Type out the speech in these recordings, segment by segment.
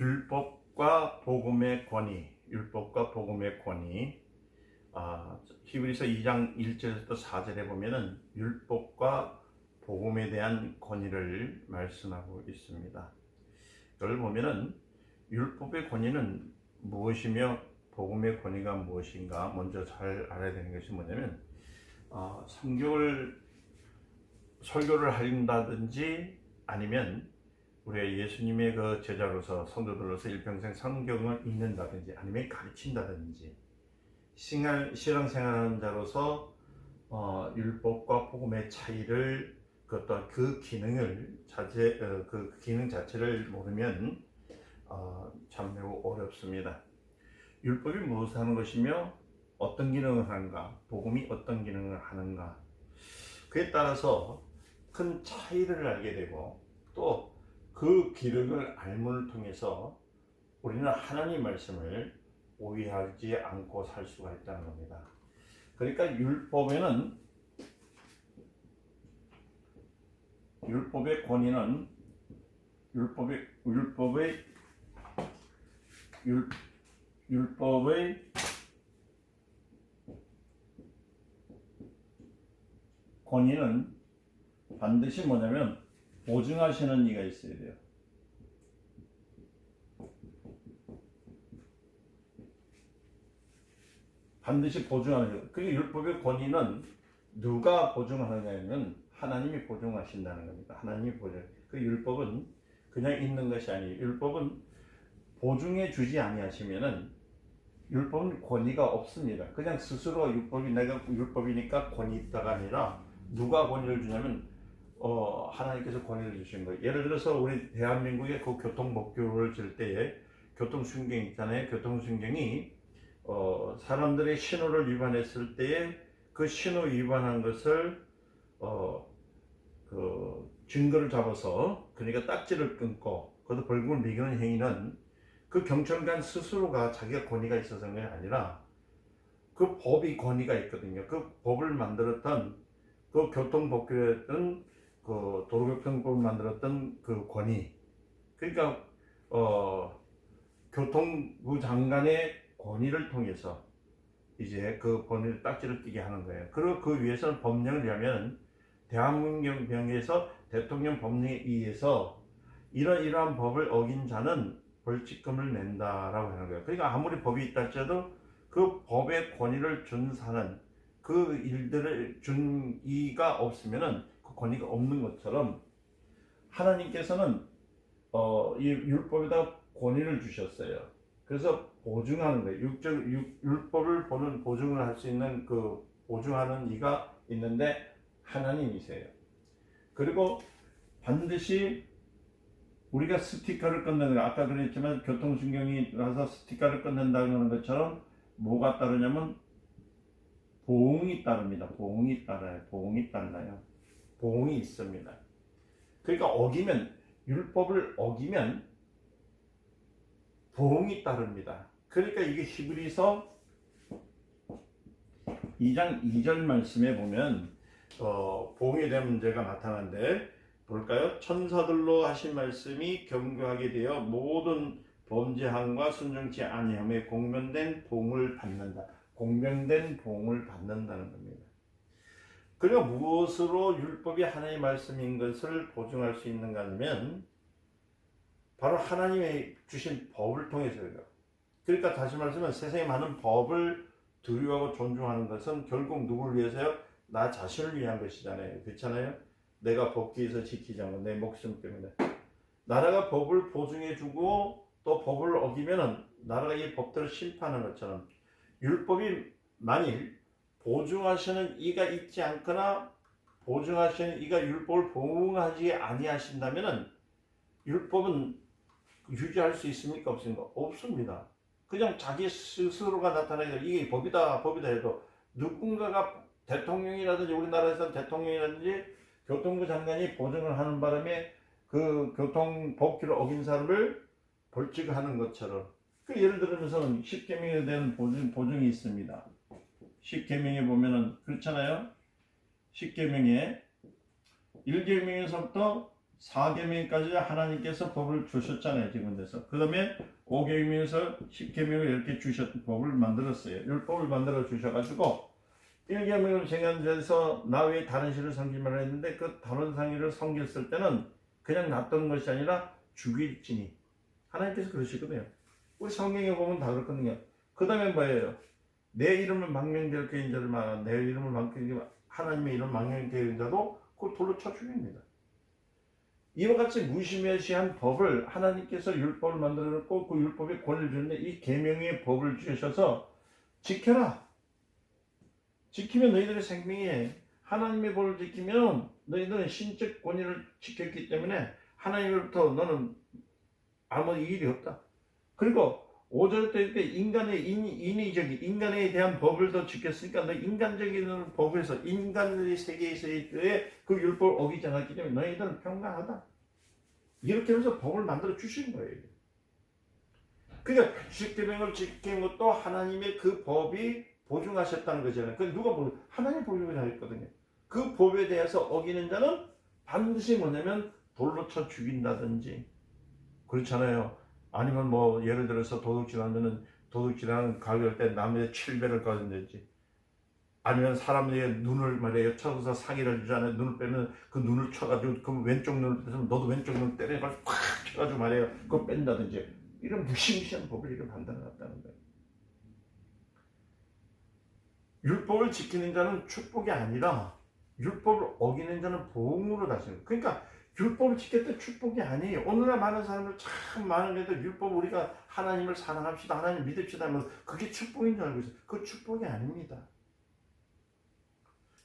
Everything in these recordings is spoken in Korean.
율법과 복음의 권위, 율법과 복음의 권위. 히브리서 2장 1절에서 4절에 보면은 율법과 복음에 대한 권위를 말씀하고 있습니다. 이걸 보면은 율법의 권위는 무엇이며 복음의 권위가 무엇인가 먼저 잘 알아야 되는 것이 뭐냐면 3개월 설교를 한다든지 아니면 우리가 예수님의 그 제자로서 성도들로서 일평생 성경을 읽는다든지 아니면 가르친다든지 신앙생활하는 자로서 율법과 복음의 차이를 그 기능을 그 기능 자체를 모르면 참 매우 어렵습니다. 율법이 무엇을 하는 것이며 어떤 기능을 하는가, 복음이 어떤 기능을 하는가, 그에 따라서 큰 차이를 알게 되고 또 그 기능을 알문을 통해서 우리는 하나님 말씀을 오해하지 않고 살 수가 있다는 겁니다. 그러니까 율법의 권위는 율법의 권위는 반드시 뭐냐면 보증하시는 이가 있어야 돼요. 반드시 보증하는 거. 그 율법의 권위는 누가 보증하느냐면 하나님이 보증하신다는 겁니다. 하나님이 보증. 그 율법은 그냥 있는 것이 아니에요. 율법은 보증해 주지 아니하시면은 율법은 권위가 없습니다. 그냥 스스로 내가 율법이니까 권위 있다가 아니라 누가 권위를 주냐면 하나님께서 권위를 주신 거예요. 예를 들어서 우리 대한민국의 그 교통법규를 줄 때에 교통순경 있잖아요. 교통순경이 사람들의 신호를 위반했을 때에 그 신호 위반한 것을 그 증거를 잡아서 그러니까 딱지를 끊고 그것도 벌금을 매기는 행위는 그 경찰관 스스로가 자기가 권위가 있어서는 게 아니라 그 법이 권위가 있거든요. 그 법을 만들었던 그 교통법규였던 그 도로교통법을 만들었던 그 권위, 그러니까 교통부 장관의 권위를 통해서 이제 그 권위를 딱지를 띄게 하는 거예요. 그리고 그 위에서는 법령을 위하면 대한민국에서 대통령 법령에 의해서 이러이러한 법을 어긴 자는 벌칙금을 낸다라고 하는 거예요. 그러니까 아무리 법이 있다 할지라도 그 법의 권위를 준사는 그 일들을 준 이가 없으면은 그 권위가 없는 것처럼 하나님께서는 이 율법에다 권위를 주셨어요. 그래서 보증하는 거예요. 율법을 보증을 할 수 있는 그 보증하는 이가 있는데 하나님이세요. 그리고 반드시 우리가 스티커를 끊는 거, 아까 그랬지만 교통신경이 나서 스티커를 끊는다는 것처럼 뭐가 따르냐면 보응이 따릅니다. 보응이 따라요. 보응이 따라요. 보응이 있습니다. 그러니까 율법을 어기면 보응이 따릅니다. 그러니까 이게 히브리서 2장 2절 말씀에 보면 보응에 대한 문제가 나타나는데 볼까요? 천사들로 하신 말씀이 경고하게 되어 모든 범죄함과 순종치 아니함에 공명된 보응을 받는다. 공명된 보응을 받는다는 겁니다. 그리고 무엇으로 율법이 하나님의 말씀인 것을 보증할 수 있는가 하면 바로 하나님의 주신 법을 통해서요. 그러니까 다시 말하면 세상에 많은 법을 두려워하고 존중하는 것은 결국 누구를 위해서요? 나 자신을 위한 것이잖아요. 그렇잖아요? 내가 법규에서 지키지 않고 내 목숨 때문에 나라가 법을 보증해주고 또 법을 어기면은 나라가 이 법들을 심판하는 것처럼 율법이 만일 보증하시는 이가 있지 않거나 보증하시는 이가 율법을 보응하지 아니하신다면은 율법은 유지할 수 있습니까? 없습니까? 없습니다. 그냥 자기 스스로가 나타내서 이게 법이다 해도 누군가가 대통령이라든지 우리나라에서 대통령이라든지 교통부 장관이 보증을 하는 바람에 그 교통법규를 어긴 사람을 벌칙하는 것처럼 예를 들면서는 10계명에 대한 보증이 있습니다. 10계명에 보면은 그렇잖아요. 10계명에 1계명에서부터 4계명까지 하나님께서 법을 주셨잖아요. 지금 돼서. 그 다음에 5계명에서 10계명을 이렇게 법을 만들었어요. 율법을 만들어 주셔가지고 1계명을 정한데서 나 외에 다른 신을 섬기지 말라 했는데 그 다른 상의를 섬겼을 때는 그냥 놨던 것이 아니라 죽일지니 하나님께서 그러시거든요. 우리 성경에 보면 다 그렇거든요. 그 다음에 뭐예요? 내 이름을 망명될 그 인자를 말하는 내 이름을 망명될 하나님의 이름 망명될 자도 그걸 돌로 쳐 죽입니다. 이와 같이 무시무시한 법을 하나님께서 율법을 만들어 놓고 그 율법에 권리를 주는데 이 계명의 법을 주셔서 지켜라. 지키면 너희들의 생명이에요. 하나님의 법을 지키면 너희들은 신적 권위를 지켰기 때문에 하나님으로부터 너는 아무 일이 없다. 그리고 5절 때 이렇게 인간의 인위적인 인간에 대한 법을 더 지켰으니까 너 인간적인 법에서 인간의 세계에서의 그 율법을 어기지 않았기 때문에 너희들은 평강하다. 이렇게 하면서 법을 만들어 주신 거예요. 그러니까 주식계명을 지킨 것도 하나님의 그 법이 보증하셨다는 거잖아요. 그 누가 하나님 보증을 하셨거든요. 그 법에 대해서 어기는 자는 반드시 뭐냐면 돌로 쳐 죽인다든지 그렇잖아요. 아니면 뭐 예를 들어서 도둑질하면은 도둑질하는 가게할 때 남의 7배를 거둔다든지 아니면 사람의 눈을 말이에요 쳐서 사기를 주잖아요. 눈을 빼면 그 눈을 쳐가지고 그 왼쪽 눈을 빼서 너도 왼쪽 눈을 때려가지고 콱 쳐가지고 말이에요 그걸 뺀다든지 이런 무시무시한 법을 이렇게 만들어놨다는 거예요. 율법을 지키는 자는 축복이 아니라 율법을 어기는 자는 보응으로 다시는 거예요. 그러니까 율법을 지켰던 축복이 아니에요. 오늘날 많은 사람들 참 많은데도 율법 우리가 하나님을 사랑합시다. 하나님 믿읍시다 하면 그게 축복인 줄 알고 있어요. 그 축복이 아닙니다.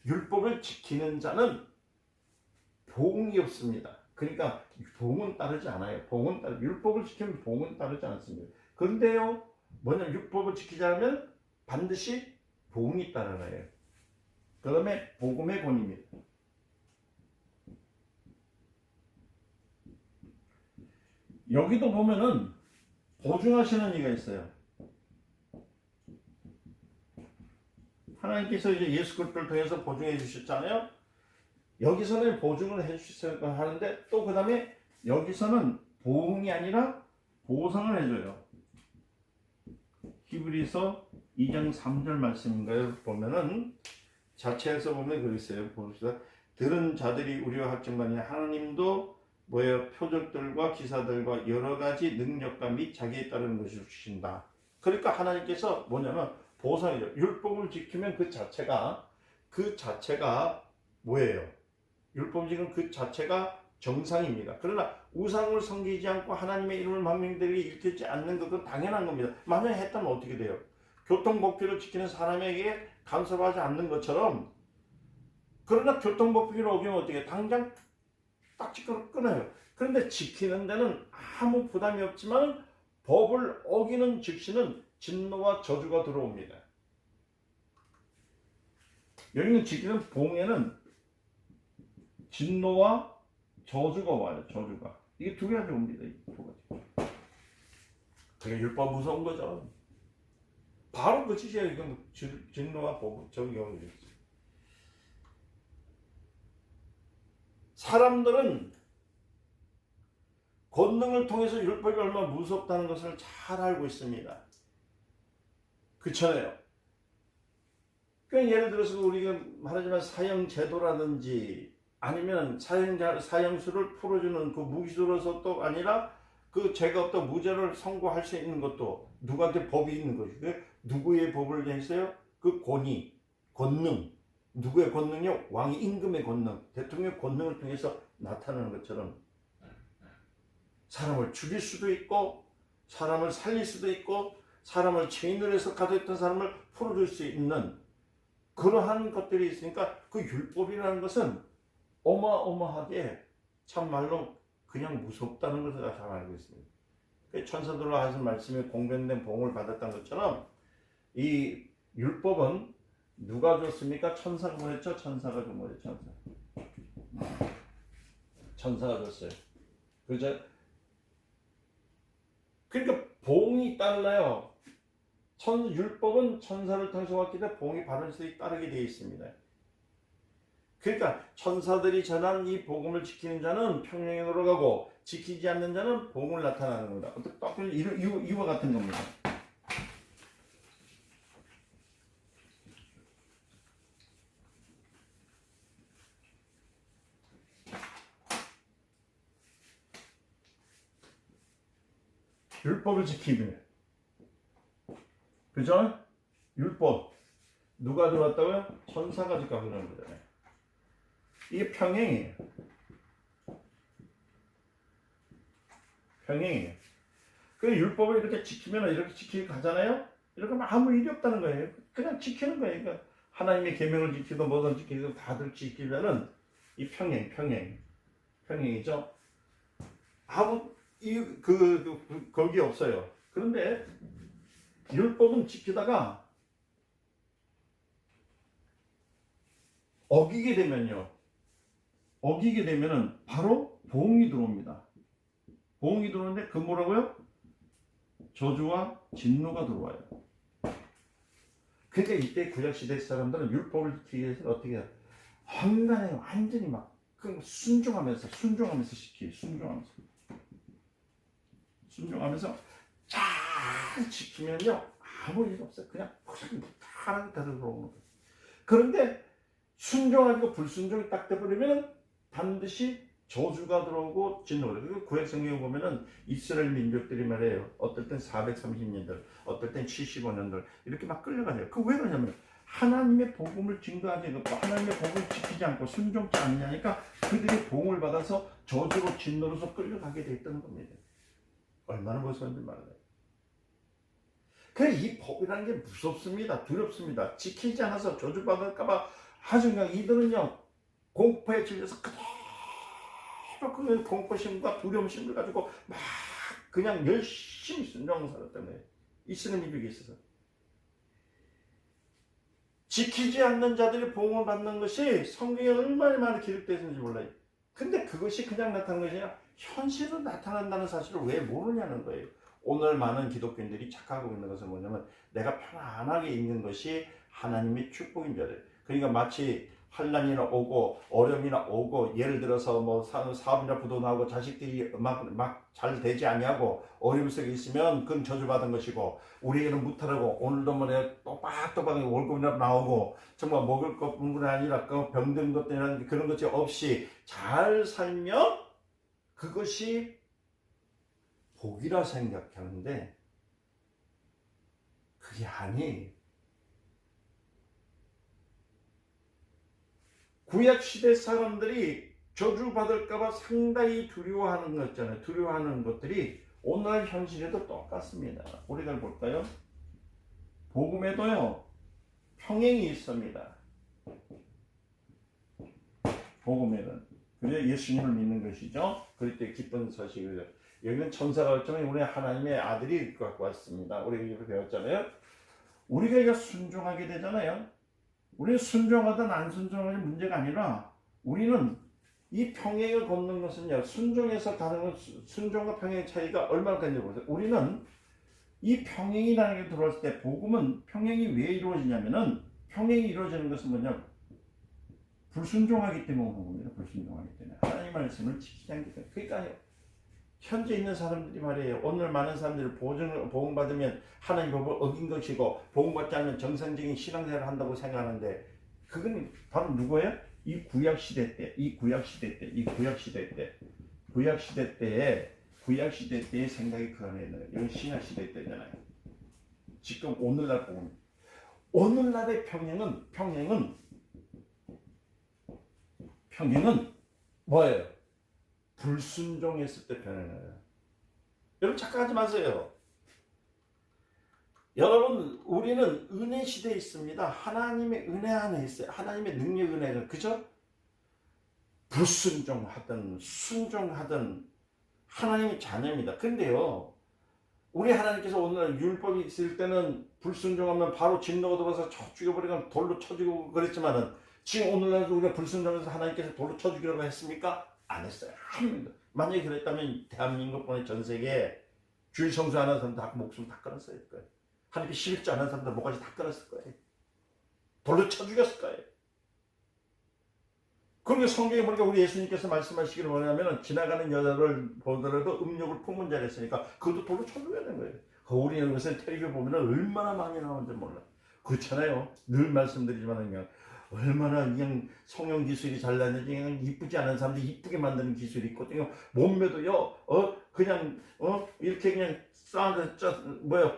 율법을 지키는 자는 보응이 없습니다. 그러니까 보응은 따르지 않아요. 율법을 지키면 보응은 따르지 않습니다. 그런데요, 뭐냐면 율법을 지키자면 반드시 보응이 따라나요. 그 다음에 복음의 본입니다. 여기도 보면은 보증하시는 이가 있어요. 하나님께서 이제 예수 그리스도를 통해서 보증해 주셨잖아요. 여기서는 보증을 해 주셔야 하는데 또 그 다음에 여기서는 보응이 아니라 보상을 해줘요. 히브리서 2장 3절 말씀인가요? 보면은 자체에서 보면 그렇게 있어요. 봅시다. 들은 자들이 우리와 합증하니 하나님도 뭐예요? 표적들과 기사들과 여러 가지 능력과 및 자기에 따르는 것을 주신다. 그러니까 하나님께서 뭐냐면 보상이죠. 율법을 지키면 그 자체가 뭐예요? 율법 지금 그 자체가 정상입니다. 그러나 우상을 섬기지 않고 하나님의 이름을 망명되게 일으키지 않는 것은 당연한 겁니다. 만약에 했다면 어떻게 돼요? 교통법규를 지키는 사람에게 간섭하지 않는 것처럼 그러나 교통법규를 어기면 어떻게 당장 딱지를 끊어요. 그런데 지키는 데는 아무 부담이 없지만 법을 어기는 즉시는 진노와 저주가 들어옵니다. 여기는 지키는 봉에는 진노와 저주가 와요. 저주가. 이게 두 가지 옵니다. 그게 율법 무서운 거죠. 바로 그 짓이에요. 이건 진노와 저주가 있어요. 사람들은 권능을 통해서 율법이 얼마나 무섭다는 것을 잘 알고 있습니다. 그렇잖아요. 그러니까 예를 들어서 우리가 말하지만 사형제도라든지 아니면 사형수를 풀어주는 그 무기수로서도 아니라 그 죄가 없다 무죄를 선고할 수 있는 것도 누구한테 법이 있는 것이고 누구의 법을 했어요? 그 권능. 누구의 권능이요? 왕의 임금의 권능, 대통령의 권능을 통해서 나타나는 것처럼 사람을 죽일 수도 있고 사람을 살릴 수도 있고 사람을 죄인으로 해서 가둬있던 사람을 풀어줄 수 있는 그러한 것들이 있으니까 그 율법이라는 것은 어마어마하게 참말로 그냥 무섭다는 것을 잘 알고 있습니다. 천사들로 하신 말씀에 공변된 복을 받았던 것처럼 이 율법은 누가 줬습니까? 천사가 뭐랬죠? 천사가 준 거예요. 천사가 줬어요. 그죠? 그러니까 봉이 따르나요? 율법은 천사를 통해서 왔기 때문에 봉이 바른 수익 따르게 되어 있습니다. 그러니까 천사들이 전한 이 복음을 지키는 자는 평양에 들어가고 지키지 않는 자는 복음을 나타나는 겁니다. 어떻게 딱 이와 같은 겁니다. 율법을 지키면, 그죠? 율법 누가 들어왔다고요? 천사가 들어가는 거잖아요. 이게 평행이에요. 평행이에요. 그 율법을 이렇게 지키면 이렇게 지키고 가잖아요. 이렇게 하면 아무 일이 없다는 거예요. 그냥 지키는 거예요. 그러니까 하나님의 계명을 지키든 뭐든 지키든 다들 지키면은 이 평행이죠. 아무 거기 없어요. 그런데 율법은 지키다가 어기게 되면은 바로 보응이 들어옵니다. 보응이 들어오는데 그 뭐라고요? 저주와 진노가 들어와요. 그러니까 이때 구약시대 사람들은 율법을 지키기 위해서 어떻게 해요? 한간에 완전히 막 순종하면서 잘 지키면요 아무 일 없어요. 그냥 무탈하게 들어오는 거예요. 그런데 순종하고 불순종이 딱 돼버리면 반드시 저주가 들어오고 진노가 들어오고. 구약 성경에 보면은 이스라엘 민족들이 말해요. 어떨 땐 430년들, 어떨 땐 75년들 이렇게 막 끌려가요. 그 왜 그러냐면 하나님의 복음을 증거하지 않고 하나님의 복음을 지키지 않고 순종치 않느냐니까 그들이 복음을 받아서 저주로 진노로서 끌려가게 돼 있다는 겁니다. 얼마나 무서운지 말아요. 그래 이 법이라는 게 무섭습니다. 두렵습니다. 지키지 않아서 저주받을까봐 아주 그냥 이들은요 공포에 질려서 그대로 그 공포심과 두려움심을 가지고 막 그냥 열심히 순종하고 살았다며. 이스라엘 민족에 있어서 지키지 않는 자들이 보응을 받는 것이 성경에 얼마나 많이 기록되어 있는지 몰라요. 근데 그것이 그냥 나타나는 것이 아니라 현실로 나타난다는 사실을 왜 모르냐는 거예요. 오늘 많은 기독교인들이 착각하고 있는 것은 뭐냐면 내가 편안하게 있는 것이 하나님의 축복인 줄 알아요. 그러니까 마치 환난이나 오고 어려움이나 오고 예를 들어서 뭐 사업이나 부도 나오고 자식들이 막 잘 되지 아니하고 어려움 속에 있으면 그건 저주받은 것이고 우리에게는 무탈하고 오늘도 뭐 내가 또박또박 월급이나 나오고 정말 먹을 것뿐만 아니라 그 병든 것들이나 그런 것이 없이 잘 살면 그것이 복이라 생각하는데 그게 아니에요. 구약시대 사람들이 저주받을까봐 상당히 두려워하는 것 있잖아요. 두려워하는 것들이 오늘 현실에도 똑같습니다. 우리가 볼까요? 복음에도요 평행이 있습니다. 복음에는 그래 예수님을 믿는 것이죠. 그럴 때 기쁜 소식을 여기는 천사가 왔지만 우리 하나님의 아들이 갖고 왔습니다. 우리가 이거 배웠잖아요. 우리가 이거 순종하게 되잖아요. 우리는 순종하든 안 순종하든 문제가 아니라 우리는 이 평행을 걷는 것은요 순종에서 다른 건 순종과 평행의 차이가 얼마나 큰지 보세요. 우리는 이 평행이라는 게 들어왔을 때 복음은 평행이 왜 이루어지냐면은 평행이 이루어지는 것은 뭐냐 불순종하기 때문에 오는 겁니다. 불순종하기 때문에 하나님 말씀을 지키지 않기 때문에. 그러니까 현재 있는 사람들이 말이에요. 오늘 많은 사람들이 복음 받으면 하나님 법을 어긴 것이고 복음 받지 않으면 정상적인 신앙생활을 한다고 생각하는데 그건 바로 누구예요? 이 구약시대 때의 생각이 그 안에 있는 거예요. 이건 신약시대 때잖아요. 지금 오늘날 복음. 오늘날의 평행은 뭐예요? 불순종했을 때 평행해요. 여러분 착각하지 마세요. 여러분 우리는 은혜 시대에 있습니다. 하나님의 은혜 안에 있어요. 하나님의 능력 은혜는 그죠? 불순종하든 순종하든 하나님의 자녀입니다. 근데요 우리 하나님께서 오늘 율법이 있을 때는 불순종하면 바로 진노가 들어와서 죽여버리거나 돌로 쳐주고 그랬지만은 지금 오늘날도 우리가 불순종해서 하나님께서 돌로 쳐주기라고 했습니까? 안 했어요. 만약에 그랬다면 대한민국뿐만 전 세계에 주일 성수하는 사람들 다 목숨 다 끊었을 거예요. 하나님께 11조 하는 사람들 목까지 다 끊었을 거예요. 돌로 쳐 죽였을 거예요. 그러니까 성경에 보니까 우리 예수님께서 말씀하시기를 뭐냐면 지나가는 여자를 보더라도 음욕을 품은 자를 했으니까 그것도 돌로 쳐줘야 되는 거예요. 우리는 요새 텔레비전 보면 얼마나 많이 나오는지 몰라. 그렇잖아요. 늘 말씀드리지만 그냥 얼마나 그냥 성형 기술이 잘나는지 그냥 이쁘지 않은 사람들 이쁘게 만드는 기술이 있거든요. 몸매도요. 그냥 이렇게 그냥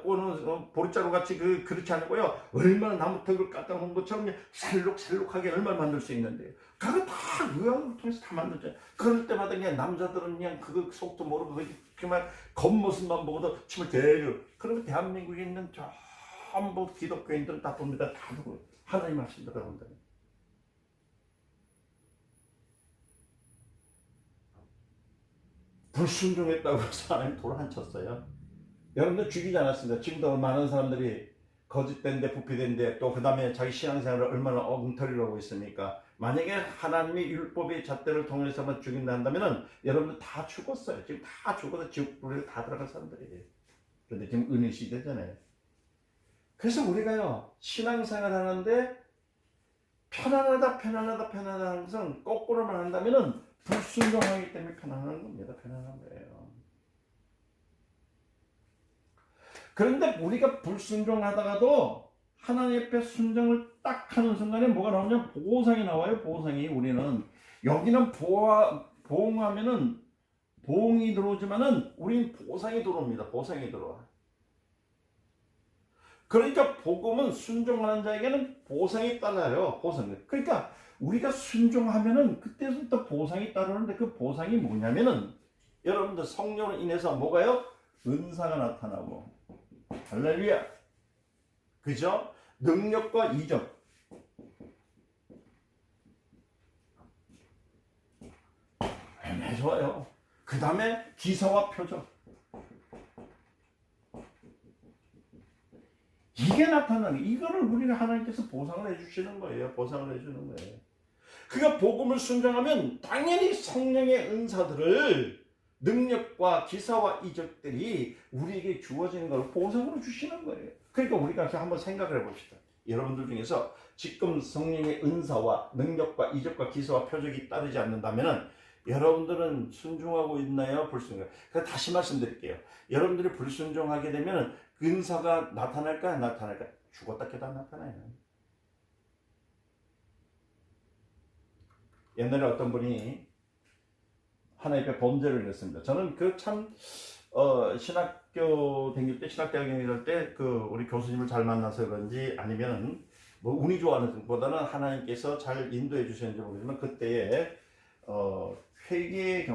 꼬는 보리자루 같이 그렇지 않고요. 얼마나 나무턱을 갖다 놓은 것처럼 그냥 살록살록하게 얼마나 만들 수 있는데요. 그거 다 의학을 통해서 다 만들죠. 그럴 때마다 그냥 남자들은 그냥 그거 속도 모르고 그만 겉모습만 보고도 침을 대려. 그러면 대한민국에 있는 전부 기독교인들은 다 봅니다. 다 보고 하나님 말씀 들어본다. 불순종했다고 해서 하나님 돌 안 쳤어요. 여러분들 죽이지 않았습니다. 지금도 많은 사람들이 거짓된데 부패된데 또 그 다음에 자기 신앙생활을 얼마나 엉터리로 하고 있습니까? 만약에 하나님의 율법의 잣대를 통해서만 죽인다 한다면 여러분들 다 죽었어요. 지금 다 죽어서 지옥불에 다 들어간 사람들이에요. 그런데 지금 은혜 시대잖아요. 그래서 우리가요 신앙생활 하는데 편안하다 하는 것은 거꾸로만 한다면 불순종하기 때문에 편안한 겁니다. 편안한 거예요. 그런데 우리가 불순종하다가도 하나님 앞에 순종을 딱 하는 순간에 뭐가 나오냐면 보상이 나와요. 보상이. 우리는 여기는 보응하면은 보응이 들어오지만은 우리는 보상이 들어옵니다. 보상이 들어와. 그러니까 복음은 순종하는 자에게는 보상이 따라요. 보상. 그러니까 우리가 순종하면은 그때부터 보상이 따르는데 그 보상이 뭐냐면은 여러분들 성령으로 인해서 뭐가요? 은사가 나타나고 할렐루야. 그죠? 능력과 이적. 네, 좋아요. 그 다음에 기사와 표적. 이게 나타나는 이거를 우리가 하나님께서 보상을 해주시는 거예요. 보상을 해주는 거예요. 그가 복음을 순종하면 당연히 성령의 은사들을 능력과 기사와 이적들이 우리에게 주어지는 걸 보상으로 주시는 거예요. 그러니까 우리가 한번 생각을 해봅시다. 여러분들 중에서 지금 성령의 은사와 능력과 이적과 기사와 표적이 따르지 않는다면 여러분들은 순종하고 있나요? 불순종? 그래서 다시 말씀드릴게요. 여러분들이 불순종하게 되면 은사가 나타날까? 나타날까? 죽었다 깨다 나타나요. 옛날에 어떤 분이 하나님 앞에 범죄를 했습니다. 저는 신학교 다닐 때, 신학대학 다닐 때 우리 교수님을 잘 만나서 그런지 아니면 뭐 운이 좋아하는 것보다는 하나님께서 잘 인도해 주셨는지 모르지만 그때에 회개의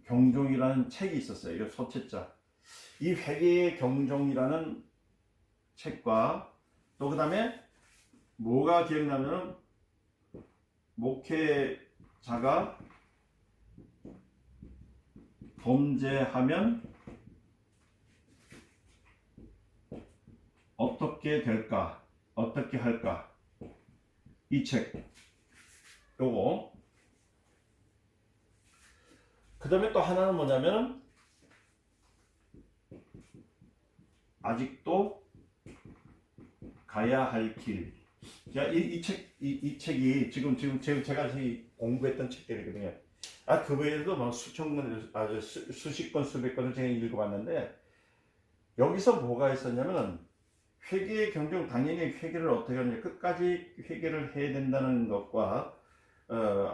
경종이라는 책이 있었어요. 이거 소체자. 이 회개의 경종이라는 책과 또 그 다음에 뭐가 기억나면 목회자가 범죄하면 어떻게 될까? 어떻게 할까? 이 책. 요거. 그 다음에 또 하나는 뭐냐면 아직도 가야 할 길. 이 책이 지금 제가 공부했던 책들이거든요. 그 외에도 막 수십 권, 수백 권을 제가 읽어봤는데 여기서 뭐가 있었냐면 회개의 경종, 당연히 회개를 어떻게 하느냐, 끝까지 회개를 해야 된다는 것과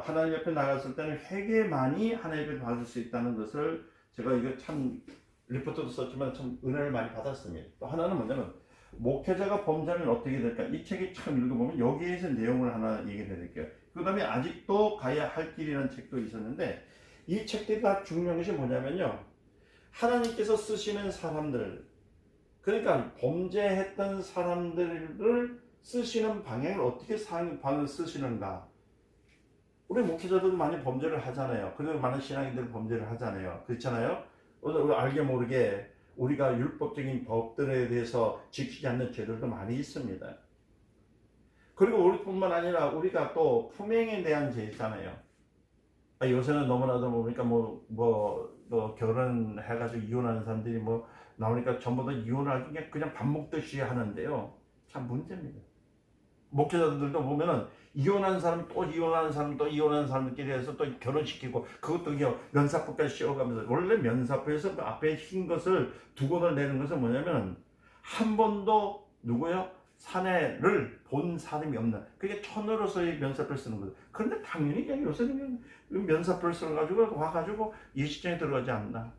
하나님 옆에 나갔을 때는 회개만이 하나님을 받을 수 있다는 것을 제가 이거 참 리포트도 썼지만 참 은혜를 많이 받았습니다. 또 하나는 뭐냐면 목회자가 범죄하면 어떻게 될까? 이 책이 참 읽어보면 여기에서 내용을 하나 얘기해 드릴게요. 그 다음에 아직도 가야 할 길이라는 책도 있었는데 이 책들이 다 중요한 것이 뭐냐면요. 하나님께서 쓰시는 사람들, 그러니까 범죄했던 사람들을 쓰시는 방향을 어떻게 방을 쓰시는가. 우리 목회자들도 많이 범죄를 하잖아요. 그리고 많은 신앙인들은 범죄를 하잖아요. 그렇잖아요. 우리 알게 모르게 우리가 율법적인 법들에 대해서 지키지 않는 죄들도 많이 있습니다. 그리고 우리뿐만 아니라 우리가 또 품행에 대한 죄 있잖아요. 요새는 너무나도 뭡니까 결혼해가지고 이혼하는 사람들이 나오니까 전부 다 이혼을 그냥 밥 먹듯이 하는데요. 참 문제입니다. 목회자들도 보면은 이혼한 사람 또 이혼하는 사람 또 이혼하는 사람들끼리 해서 또 결혼시키고 그것도 그냥 면사포까지 씌워가면서 원래 면사포에서 그 앞에 흰 것을 두 권을 내는 것은 뭐냐면 한 번도 누구요? 사내를 본 사람이 없는 그게 천으로서의 면사포를 쓰는 거죠. 그런데 당연히 그냥 요새는 면사포를 써가지고 와가지고 예식장에 들어가지 않나.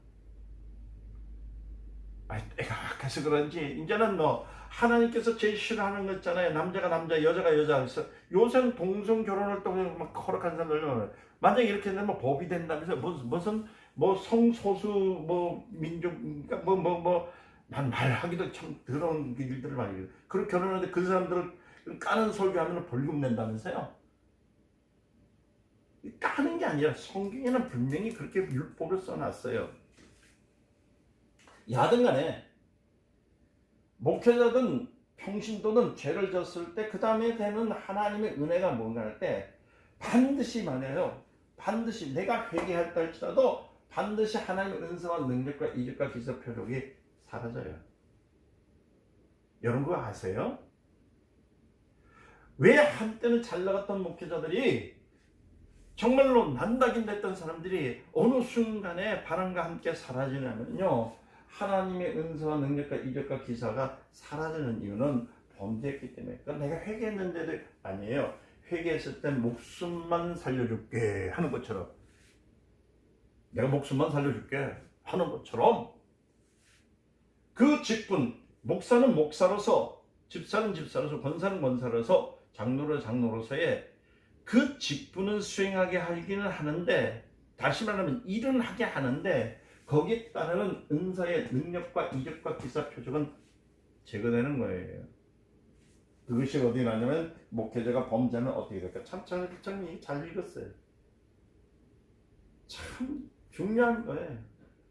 때가 약해서 그런지 이제는 뭐 하나님께서 제일 싫어하는 거 있잖아요. 남자가 남자, 여자가 여자. 그래서 요새는 동성 결혼을 또 막 허락한 사람들 만약에 이렇게 되면 법이 된다면서 무슨 뭐 성소수 뭐 민족 난 말하기도 참 더러운 일들을 많이 해요. 그렇게 결혼하는데 그 사람들을 까는 설교하면 벌금 낸다면서요. 까는 게 아니라 성경에는 분명히 그렇게 율법을 써놨어요. 야든 간에 목회자든 평신도든 죄를 졌을 때 그 다음에 되는 하나님의 은혜가 뭔가 할 때 반드시 말해요. 반드시 내가 회개했다 할지라도 반드시 하나님의 은사와 능력과 이적과 기사 표적이 사라져요. 여러분 그거 아세요? 왜 한때는 잘 나갔던 목회자들이 정말로 난다긴 됐던 사람들이 어느 순간에 바람과 함께 사라지냐면요. 하나님의 은사와 능력과 이적과 기사가 사라지는 이유는 범죄했기 때문에. 그건 내가 회개했는데도 아니에요. 회개했을 땐 목숨만 살려줄게 하는 것처럼 내가 목숨만 살려줄게 하는 것처럼 그 직분 목사는 목사로서 집사는 집사로서 권사는 권사로서 장로는 장로로서의 그 직분은 수행하게 하기는 하는데 다시 말하면 일은 하게 하는데 거기에 따르는 은사의 능력과 이적과 기사 표적은 제거되는 거예요. 그것이 어디 나냐면 목회자가 범죄하면 어떻게 될까? 참 잘 읽었어요. 참 중요한 거예요.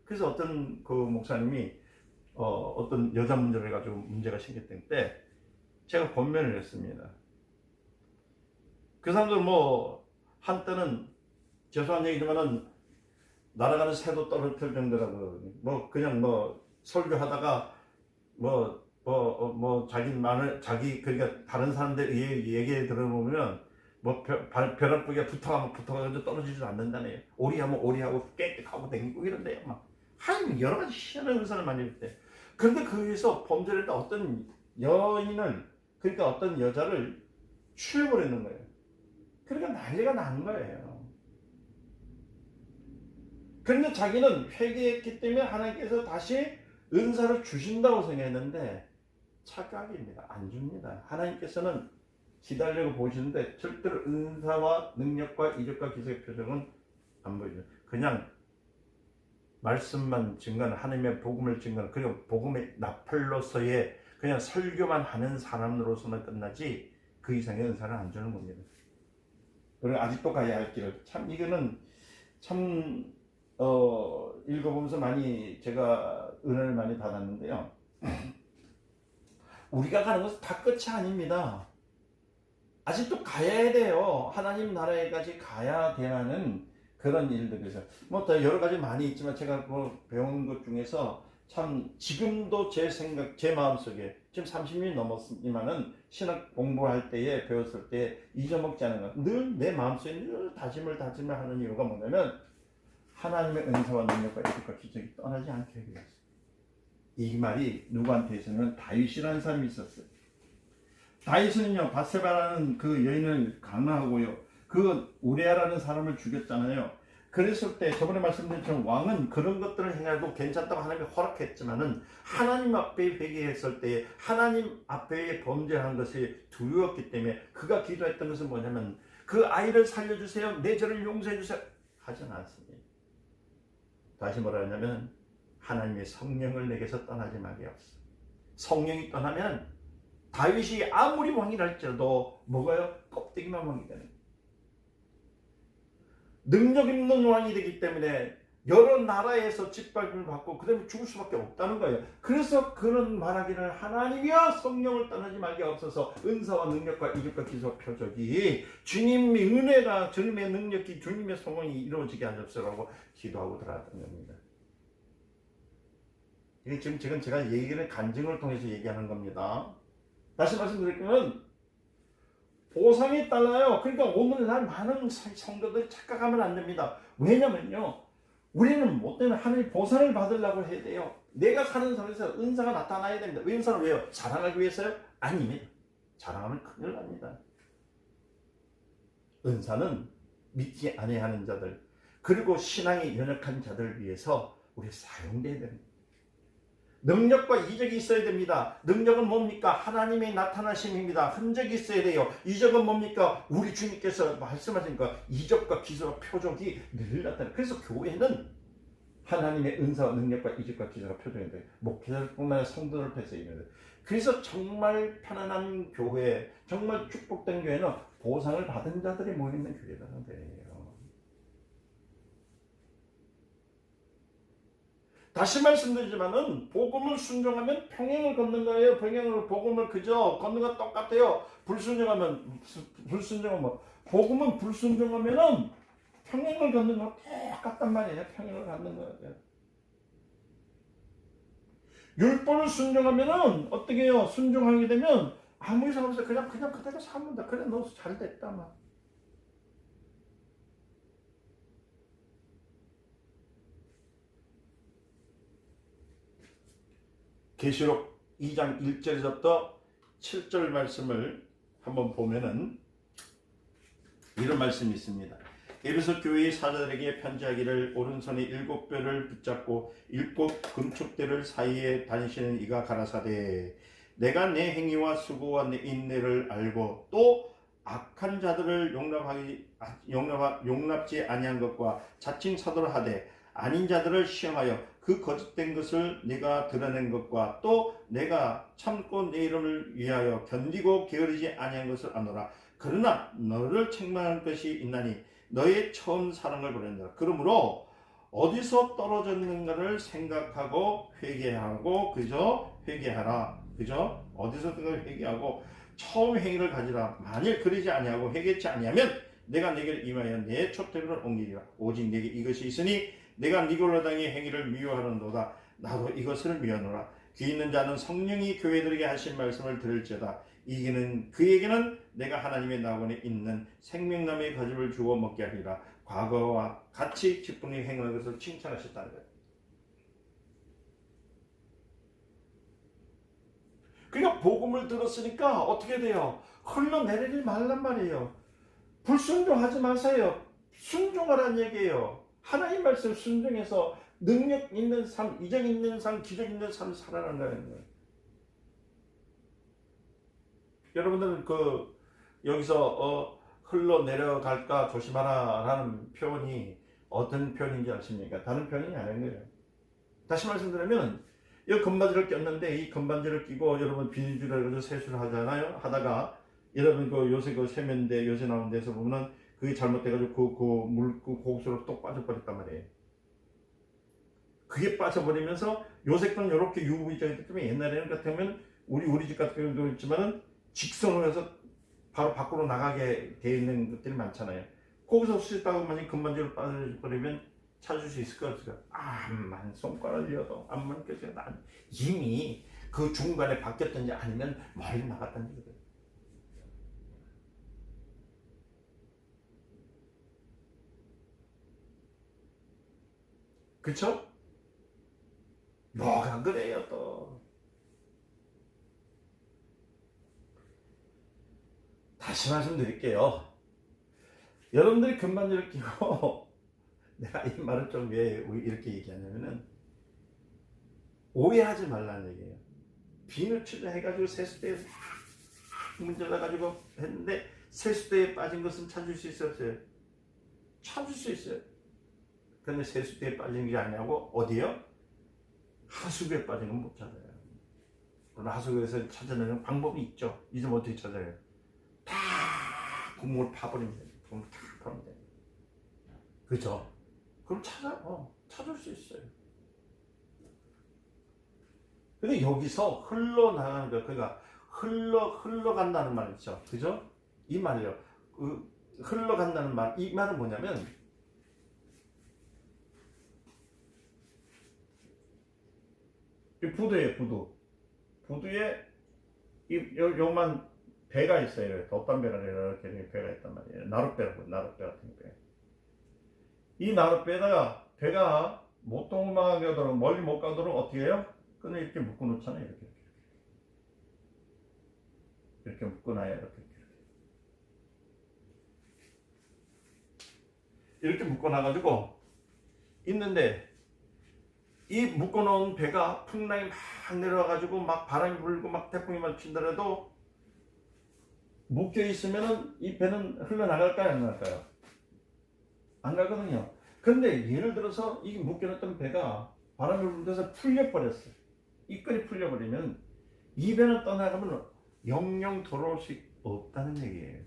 그래서 어떤 그 목사님이 어떤 여자 문제를 해가지고 문제가 생겼을 때 제가 권면을 했습니다. 그 사람들 뭐 한때는 죄송한 얘기지만은 날아가는 새도 떨어뜨릴 정도라고 뭐 그냥 뭐 설교하다가 자기 그러니까 다른 사람들 얘기 들어보면 뭐 벼락부기가 붙어가지고 떨어지지도 않는다네요. 오리하면 오리하고 깨끗하고 댕기고 이런데요. 막 하여튼 여러 가지 희한한 의사를 많이 했대. 그런데 거기서 범죄를 했다 어떤 여인을 그러니까 어떤 여자를 취해버리는 거예요. 그러니까 난리가 난 거예요. 그런데 자기는 회개했기 때문에 하나님께서 다시 은사를 주신다고 생각했는데 착각입니다. 안 줍니다. 하나님께서는 기다리고 보시는데 절대로 은사와 능력과 이적과 기사의 표적은 안 보여줘요. 그냥 말씀만 증거하는 하나님의 복음을 증거하는 그리고 복음의 나팔로서의 그냥 설교만 하는 사람으로서만 끝나지 그 이상의 은사를 안 주는 겁니다. 그리고 아직도 가야 할 길을 참 이거는 참 읽어보면서 많이 제가 은혜를 많이 받았는데요. 우리가 가는 것은 다 끝이 아닙니다. 아직도 가야 돼요. 하나님 나라에까지 가야 되는 그런 일들에서 뭐 더 여러 가지 많이 있지만 제가 뭐 배운 것 중에서 참 지금도 제 생각, 제 마음속에 지금 30년이 넘었지만은 신학 공부할 때에 배웠을 때 잊어먹지 않은 것, 늘 내 마음속에 늘 다짐을 하는 이유가 뭐냐면 하나님의 은사와 능력과 이적과 기적이 떠나지 않게 하기 위해서. 이 말이 누구한테 있었냐면 다윗이라는 사람이 있었어요. 다윗은요 바세바라는 그 여인을 강화하고요 그 우레아라는 사람을 죽였잖아요. 그랬을 때 저번에 말씀드렸지만 왕은 그런 것들을 해도 괜찮다고 하나님이 허락했지만은 하나님 앞에 회개했을 때 하나님 앞에 범죄한 것이 두려웠기 때문에 그가 기도했던 것은 뭐냐면 그 아이를 살려주세요, 내 죄를 용서해주세요 하진 않습니다. 다시 뭐라 하냐면 하나님의 성령을 내게서 떠나지 말게 하옵소서. 성령이 떠나면 다윗이 아무리 왕이라 할지라도 뭐가요? 껍데기만 왕이 되는 거예요. 능력 있는 왕이 되기 때문에 여러 나라에서 짓밟음을 받고 그 다음에 죽을 수밖에 없다는 거예요. 그래서 그런 말하기를 하나님이여 성령을 떠나지 말게 없어서 은사와 능력과 이적과 기사 표적이 주님의 은혜가 주님의 능력이 주님의 성공이 이루어지게 하옵소서라고 기도하고 들어갔던 겁니다. 이게 지금 제가 얘기를 간증을 통해서 얘기하는 겁니다. 다시 말씀드리면 보상이 달라요. 그러니까 오늘날 많은 성도들이 착각하면 안 됩니다. 왜냐면요, 우리는 뭐 때문에 하나님 보상을 받으려고 해야 돼요. 내가 사는 삶에서 은사가 나타나야 됩니다. 은사는 왜요? 자랑하기 위해서요? 아닙니다. 자랑하면 큰일 납니다. 은사는 믿지 아니하는 자들, 그리고 신앙이 연약한 자들을 위해서 우리 사용돼야 됩니다. 능력과 이적이 있어야 됩니다. 능력은 뭡니까? 하나님의 나타나심입니다. 흔적이 있어야 돼요. 이적은 뭡니까? 우리 주님께서 말씀하시니까 이적과 기술과 표적이 늘 나타나요. 그래서 교회는 하나님의 은사와 능력과 이적과 기술과 표적이 돼요. 목회자뿐만 아니라 성도를 펴서 이루어요. 그래서 정말 편안한 교회, 정말 축복된 교회는 보상을 받은 자들이 모이는 교회라는 거예요. 다시 말씀드리지만은 복음을 순종하면 평행을 걷는 거예요. 복음을 그저 걷는 거 똑같아요. 불순종하면 복음은 불순종하면은 평행을 걷는 거 똑같단 말이에요. 평행을 걷는 거예요. 율법을 순종하면은 어떻게 해요? 순종하게 되면 아무 이상 없어요. 그냥 그대로 사면 돼. 그래 너 잘 됐다 막. 계시록 2장 1절에서부터 7절 말씀을 한번 보면은 이런 말씀이 있습니다. 에베소 교회의 사자들에게 편지하기를 오른손에 7뼈를 붙잡고 7 금축대를 사이에 다니시는 이가 가라사대 내가 내 행위와 수고와 내 인내를 알고 또 악한 자들을 용납지 아니한 것과 자칭 사도를 하되 아닌 자들을 시험하여 그 거짓된 것을 내가 드러낸 것과 또 내가 참고 내 이름을 위하여 견디고 게으르지 아니한 것을 아노라. 그러나 너를 책망할 것이 있나니 너의 처음 사랑을 버렸노라. 그러므로 어디서 떨어졌는가를 생각하고 회개하고 회개하라. 어디서 회개하고 처음 행위를 가지라. 만일 그러지 아니하고 회개치 아니하면 내가 네게 임하여 내 촛대를 옮기리라. 오직 네게 이것이 있으니 내가 니골라당의 행위를 미워하는도다. 나도 이것을 미워하노라. 귀 있는 자는 성령이 교회들에게 하신 말씀을 들을지어다. 이기는 그에게는 내가 하나님의 낙원에 있는 생명나무의 거즙을 주어 먹게 하리라. 과거와 같이 기쁨이 행하는 것을 칭찬하셨다는 거예요. 그러니까 복음을 들었으니까 어떻게 돼요? 흘러내리지 말란 말이에요. 불순종하지 마세요. 순종하라는 얘기예요. 하나님 말씀 순종해서 능력 있는 삶, 이적 있는 삶, 기적 있는 삶을 살아가는 거예요. 여러분들은 여기서 흘러내려갈까 조심하라 라는 표현이 어떤 표현인지 아십니까? 다른 표현이 아닌 거예요. 다시 말씀드리면 이 건반지를 꼈는데 이 건반지를 끼고 여러분 비닐줄을 가지고 세수를 하잖아요. 하다가 여러분 요새 세면대 요새 나온 데서 보면은 그게 잘못돼가지고 그 고속으로 또 빠져버렸단 말이에요. 그게 빠져버리면서 요새 건 이렇게 UV적이기 때문에 옛날에는 같으면 우리 집 같은 경우도 있지만은 직선으로 해서 바로 밖으로 나가게 되어 있는 것들이 많잖아요. 거기서 쓰다가 만약 건반지로 빠져버리면 찾을 수 있을 것 같아요. 암만 손가락을 이어도 암만 껴서 난 이미 그 중간에 바뀌었든지 아니면 멀리 나갔다는 거예요. 그쵸? 뭐가 그래요 또. 다시 말씀드릴게요. 여러분들이 금반지를 끼고 내가 이 말을 좀 왜 이렇게 얘기하냐면은 오해하지 말라는 얘기예요. 비누 추정해가지고 세수대에 문질러가지고 했는데 세수대에 빠진 것은 찾을 수 있었어요. 찾을 수 있어요. 근데 세수대에 빠진 게 아니고 어디요? 하수구에 빠진 건 못 찾아요. 그러나 하수구에서 찾아내는 방법이 있죠. 이제 어떻게 찾아요? 다 구멍을 파버리면 돼요. 구멍을 다 파면 돼요. 그죠? 그럼 찾을 수 있어요. 근데 여기서 흘러나가는 거, 그러니까 흘러간다는 말 있죠. 그죠? 이 말이요. 흘러간다는 말, 이 말은 뭐냐면, 이 부두예요, 부두. 부두에, 요만 배가 있어요. 돛담 배가 이렇게 배가 있단 말이에요. 나룻배 같은 배. 이 나룻배에다가 배가 못 도망가도록 멀리 못 가도록 어떻게 해요? 끈을 이렇게 묶어 놓잖아요. 이렇게 묶어 놔요. 이렇게 묶어 놔가지고 있는데 이 묶어 놓은 배가 풍랑이 막 내려와가지고 막 바람이 불고 막 태풍이 막 친다라도 묶여 있으면은 이 배는 흘러나갈까요? 안 나갈까요? 안 가거든요. 그런데 예를 들어서 이 묶여놨던 배가 바람이 불면서 풀려버렸어요. 이 끈이 풀려버리면 이 배는 떠나가면 영영 돌아올 수 없다는 얘기예요.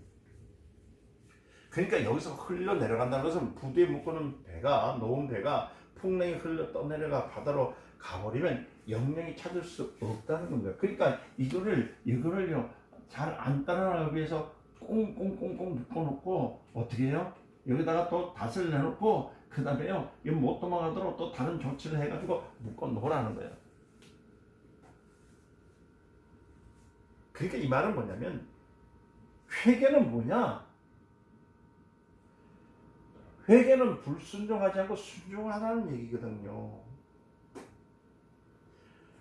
그러니까 여기서 흘러 내려간다는 것은 부두에 묶어놓은 배가, 놓은 배가 풍랑이 흘러 떠내려가 바다로 가버리면 영영이 찾을 수 없다는 겁니다. 그러니까 이거를요 잘 안 따라가기 위해서 꽁꽁꽁꽁 묶어놓고 어떻게 해요? 여기다가 또 닷을 내놓고 그 다음에요 이거 못 도망가도록 또 다른 조치를 해가지고 묶어놓으라는 거예요. 그러니까 이 말은 뭐냐면 회개는 뭐냐? 회개는 불순종하지 않고 순종하라는 얘기거든요.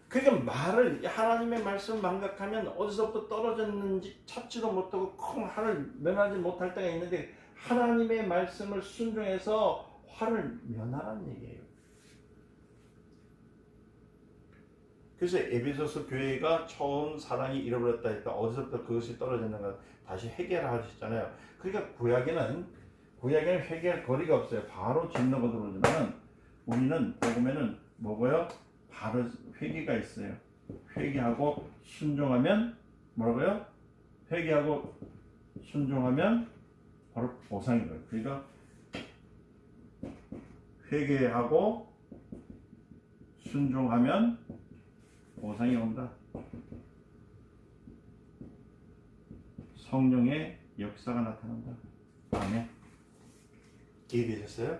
그러니까 말을 하나님의 말씀을 망각하면 어디서부터 떨어졌는지 찾지도 못하고 콩 화를 면하지 못할 때가 있는데 하나님의 말씀을 순종해서 화를 면하라는 얘기예요. 그래서 에베소서 교회가 처음 사랑이 잃어버렸다 했다. 어디서부터 그것이 떨어졌는가 다시 해결하셨잖아요. 그러니까 구약에는 회개할 거리가 없어요. 바로 진노가 들어오지만 우리는 복음에는 뭐고요? 바로 회개가 있어요. 회개하고 순종하면 뭐라고요? 회개하고 순종하면 바로 보상인 거예요. 그러니까 회개하고 순종하면 보상이 온다. 성령의 역사가 나타난다. 아멘. 이해되셨어요?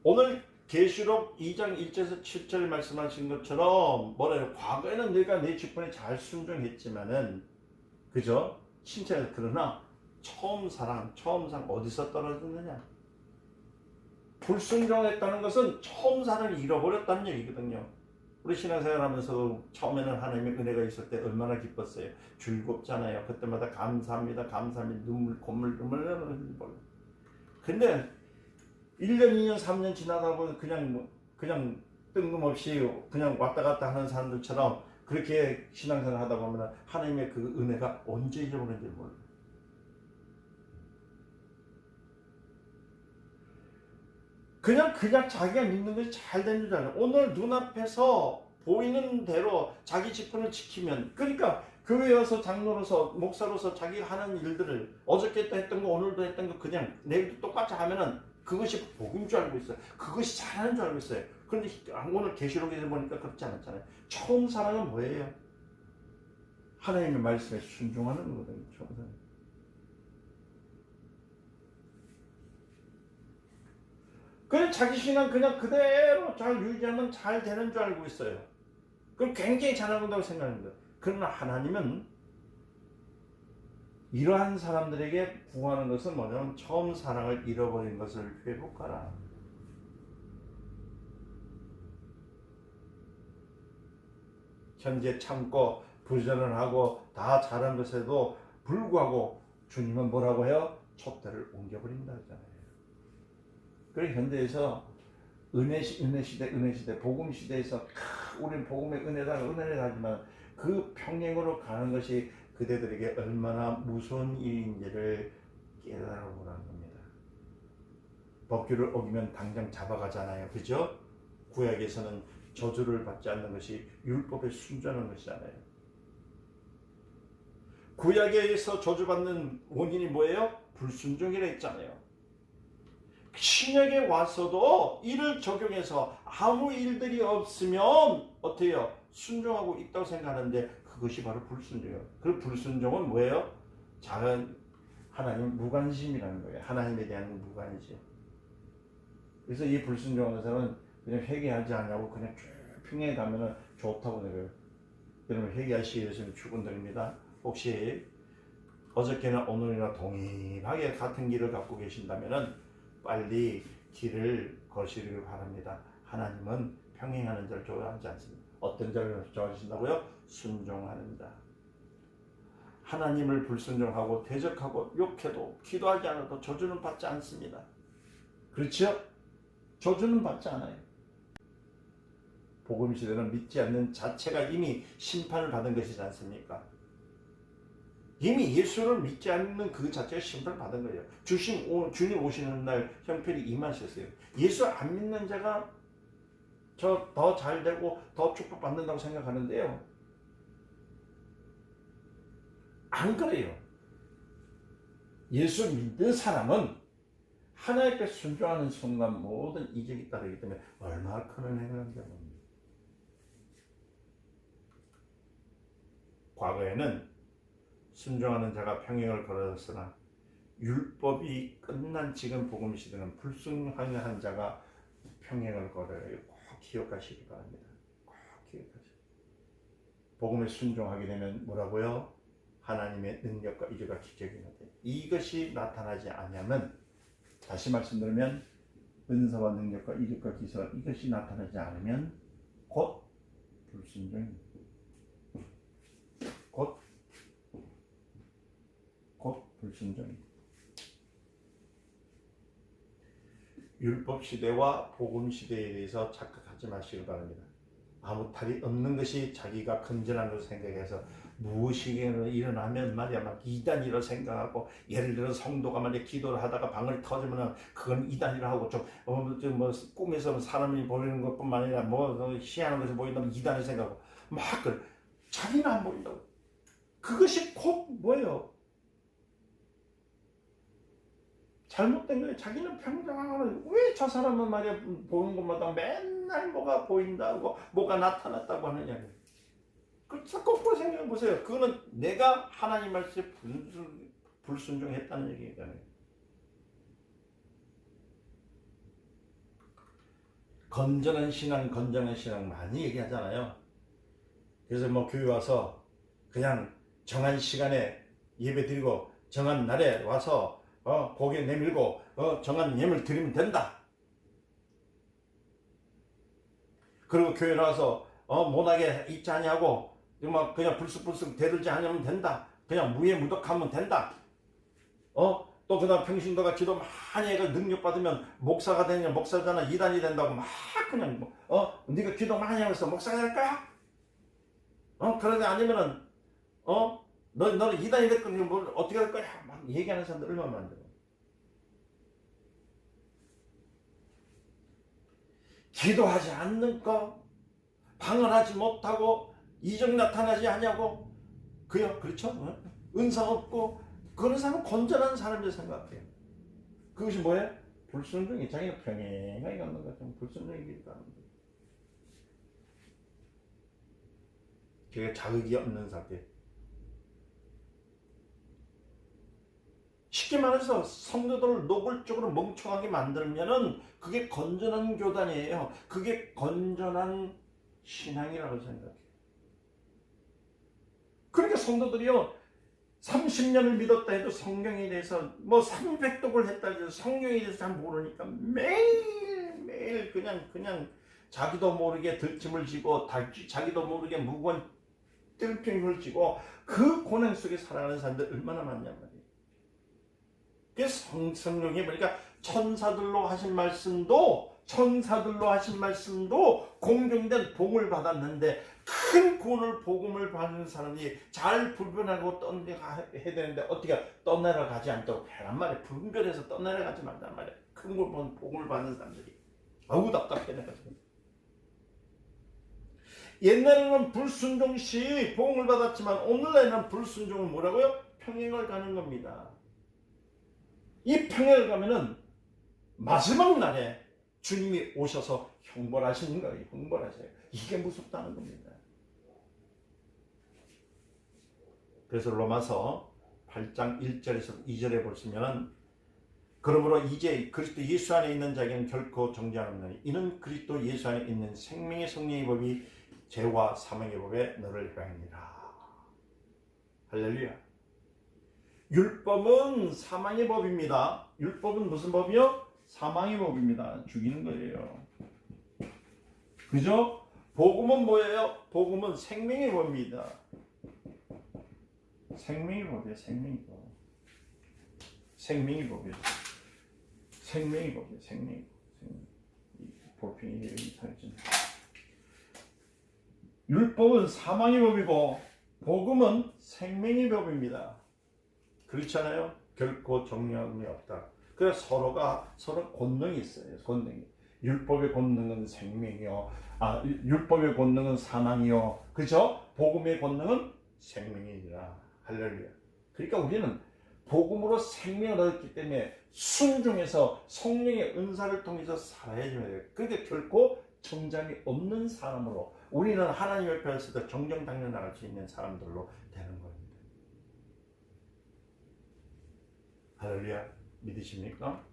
오늘 계시록 2장 1절에서 7절 말씀하신 것처럼 뭐래요? 과거에는 내가 내 직분에 잘 순종했지만은 그죠? 칭찬해서 그러나 처음 사랑 어디서 떨어졌느냐? 불순종했다는 것은 처음 사랑을 잃어버렸다는 얘기거든요. 우리 신앙생활 하면서 처음에는 하나님의 은혜가 있을 때 얼마나 기뻤어요. 즐겁잖아요. 그때마다 감사합니다. 눈물 콧물 흘리고. 근데 1년, 2년, 3년 지나다 보면 그냥 뜬금없이 그냥 왔다 갔다 하는 사람들처럼 그렇게 신앙생활 하다 보면 하나님의 그 은혜가 언제 잊어버렸는지 몰라요. 그냥 자기가 믿는 것이 잘 되는 줄 알아요. 오늘 눈앞에서 보이는 대로 자기 직분을 지키면, 그러니까 교회에 와서 장로로서 목사로서 자기가 하는 일들을 어저께도 했던 거 오늘도 했던 거 그냥 내일도 똑같이 하면은 그것이 복인 줄 알고 있어요. 그것이 잘하는 줄 알고 있어요. 그런데 오늘 계시록에서 보니까 그렇지 않았잖아요. 처음 사랑은 뭐예요? 하나님의 말씀에 순종하는 거거든요. 처음 사랑. 그냥 자기 신앙 그냥 그대로 잘 유지하면 잘 되는 줄 알고 있어요. 그럼 굉장히 잘한다고 생각합니다. 그러나 하나님은 이러한 사람들에게 구하는 것은 뭐냐면 처음 사랑을 잃어버린 것을 회복하라. 현재 참고 부전을 하고 다 잘한 것에도 불구하고 주님은 뭐라고 해요? 촛대를 옮겨버린다 하잖아요. 그리고 현대에서 은혜 시대, 복음 시대에서 우리는 복음의 은혜를 하지만 그 평행으로 가는 것이 그대들에게 얼마나 무서운 일인지를 깨달아보라는 겁니다. 법규를 어기면 당장 잡아가잖아요. 그죠? 구약에서는 저주를 받지 않는 것이 율법에 순종하는 것이잖아요. 구약에서 저주받는 원인이 뭐예요? 불순종이라 했잖아요. 신약에 와서도 이를 적용해서 아무 일들이 없으면 어떻게 해요? 순종하고 있다고 생각하는데 그것이 바로 불순종이에요. 그 불순종은 뭐예요? 작은 하나님 무관심이라는 거예요. 하나님에 대한 무관심. 그래서 이 불순종하는 사람은 그냥 회개하지 않냐고 그냥 쭉 평행에 가면은 좋다고 내려요. 여러분 회개하시기 위해서는 축원드립니다. 혹시 어저께나 오늘이나 동일하게 같은 길을 갖고 계신다면 빨리 길을 거시기를 바랍니다. 하나님은 평행하는 자를 좋아하지 않습니다. 어떤 자를 좋아하신다고요? 순종하는 자. 하나님을 불순종하고 대적하고 욕해도 기도하지 않아도 저주는 받지 않습니다. 그렇죠? 저주는 받지 않아요. 복음 시대는 믿지 않는 자체가 이미 심판을 받은 것이지 않습니까? 이미 예수를 믿지 않는 그 자체가 심판을 받은 거예요. 주님 오시는 날 형편이 임하셨어요. 예수 안 믿는 자가 저 더 잘 되고 더 축복받는다고 생각하는데요. 안 그래요. 예수 믿는 사람은 하나님께 순종하는 순간 모든 이적이 따르기 때문에 얼마나 큰 은혜를 한다고 합니다. 과거에는 순종하는 자가 평행을 걸었으나 율법이 끝난 지금 복음 시대는 불순종하는 자가 평행을 걸어요. 꼭 기억하시기 바랍니다. 꼭 기억하시기. 복음에 순종하게 되면 뭐라고요? 하나님의 능력과 이적과 기적이 나타나요. 이것이 나타나지 않으면 다시 말씀드리면 은사와 능력과 이적과 기사 이것이 나타나지 않으면 곧 불순종입니다. 곧 불순종입니다. 율법 시대와 복음 시대에 대해서 착각하지 마시기 바랍니다. 아무 탈이 없는 것이 자기가 건전한 것을 생각해서 무엇이 일어나면 말이야 막 이단이라 생각하고, 예를 들어 성도가 말이야 기도를 하다가 방을 터지면 그건 이단이라 하고 뭐 꿈에서 사람이 보이는 것뿐만 아니라 뭐 희한한 것이 보인다면 이단을 생각하고 막 자기는 안 보인다고. 그것이 곧 뭐예요? 잘못된 거예요. 자기는 평정하고 왜 저 사람은 말이야 보는 것마다 맨날 뭐가 보인다고 뭐가 나타났다고 하느냐. 그래서 거꾸로 생각해 보세요. 그거는 내가 하나님 말씀에 불순종했다는 얘기잖아요. 건전한 신앙 많이 얘기하잖아요. 그래서 뭐 교회 와서 그냥 정한 시간에 예배 드리고 정한 날에 와서 고개 내밀고 정한 예물 드리면 된다. 그리고 교회 나와서 못하게 있지 아니하고 막 그냥 불쑥불쑥 대들지 않으면 된다. 그냥 무예무덕하면 된다. 또 그다음 평신도가 기도 많이 해가 능력 받으면 목사가 되냐, 목사잖아 이단이 된다고 막 그냥 네가 기도 많이 하면서 목사가 될 거야? 그러지 아니면은 너는 이단이 될 거니 뭘 어떻게 할 거야? 막 얘기하는 사람들 얼마나 많은데. 기도하지 않는 거, 방언하지 못하고 이적 나타나지 않냐고, 그렇죠? 은사 없고 그런 사람은 건전한 사람들 생각해요. 그것이 뭐예요? 불순종이 자기가 평행하게 가는 거죠. 불순종이기도 하는 거예요. 그게 자극이 없는 상태. 쉽게 말해서 성도들을 노골적으로 멍청하게 만들면은 그게 건전한 교단이에요. 그게 건전한 신앙이라고 생각해요. 그러니까 성도들이요 30년을 믿었다 해도 성경에 대해서 뭐 300독을 했다 해도 성경에 대해서 잘 모르니까 매일 그냥 자기도 모르게 들짐을 지고 자기도 모르게 무거운 뜰병을 지고 그 고난 속에 살아가는 사람들 얼마나 많냔 말이에요. 그래서 성경에 보니까 천사들로 하신 말씀도 공정된 복을 받았는데 큰 복음을 받는 사람이 잘 분별하고 떠내려가야 되는데 어떻게 떠내려가지 않다고 해란 말이야. 분별해서 떠내려가지 말란 말이야. 큰 복음을 받는 사람들이 아우 답답해 내가 지금. 옛날에는 불순종 시 복음을 받았지만 오늘날에는 불순종은 뭐라고요? 평행을 가는 겁니다. 이 평행을 가면은 마지막 날에 주님이 오셔서 형벌하시는 거예요. 형벌하셔요. 이게 무섭다는 겁니다. 그래서 로마서 8장 1절에서 2절에 보시면 그러므로 이제 그리스도 예수 안에 있는 자에게는 결코 정죄함이 없나니 이는 그리스도 예수 안에 있는 생명의 성령의 법이 죄와 사망의 법에 너를 해방이라. 할렐루야. 율법은 사망의 법입니다. 율법은 무슨 법이요? 사망의 법입니다. 죽이는 거예요. 그죠? 복음은 뭐예요? 복음은 생명의 법입니다. 생명의 법이에요. 생명의 법. 생명의 법이에요. 생명의 법이에요. 생명의 법. 볼펜이 여기 있어야지. 율법은 사망의 법이고 복음은 생명의 법입니다. 그렇잖아요. 결코 정령이 없다. 그래서 서로 권능이 있어요. 권능이. 율법의 권능은 생명이요. 율법의 권능은 사망이요. 그죠? 복음의 권능은 생명이니라. 할렐루야. 그러니까 우리는 복음으로 생명을 얻었기 때문에 순종해서 성령의 은사를 통해서 살아야지 돼요. 그러니까 결코 정잠이 없는 사람으로 우리는 하나님 옆에 있을 때 정정당당 나갈 수 있는 사람들로 되는 겁니다. 할렐루야. 믿으십니까?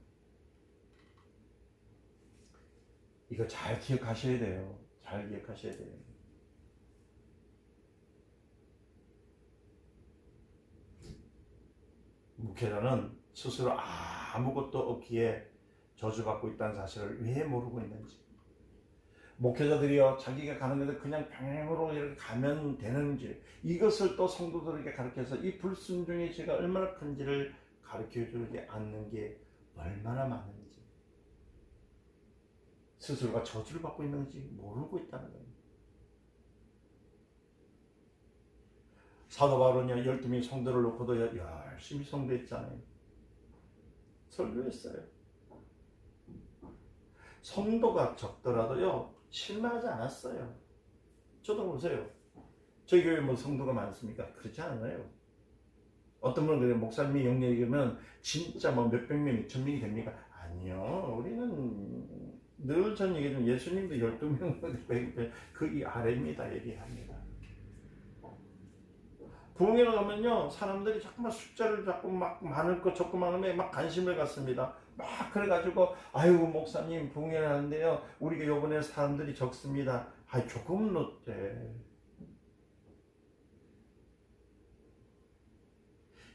이거 잘 기억하셔야 돼요. 잘 기억하셔야 돼요. 목회자는 스스로 아무것도 없기에 저주받고 있다는 사실을 왜 모르고 있는지, 목회자들이요 자기가 가는 데도 그냥 평행으로 이렇게 가면 되는지, 이것을 또 성도들에게 가르쳐서 이 불순종의 죄가 얼마나 큰지를 가르쳐주지 않는 게 얼마나 많은지, 스스로가 저주를 받고 있는지 모르고 있다는 거예요. 사도 바울은요 12명의 성도를 놓고도 열심히 성도했잖아요. 설교했어요. 성도가 적더라도요 실망하지 않았어요. 저도 보세요. 저희 교회 뭐 성도가 많습니까? 그렇지 않아요. 어떤 분은 그래요. 목사님이 영리 얘기하면 진짜 뭐 몇백 명, 2,000명이 됩니까? 아니요. 우리는 늘 전 얘기하지만 예수님도 12명 그 아래입니다. 얘기합니다. 부흥회에 가면요 사람들이 자꾸만 숫자를 자꾸 막 많을 것 적고 많으면 막 관심을 갖습니다. 막 그래가지고 아유 목사님 부흥회를 하는데요 우리가 요번에 사람들이 적습니다. 아이 조금 넣었대.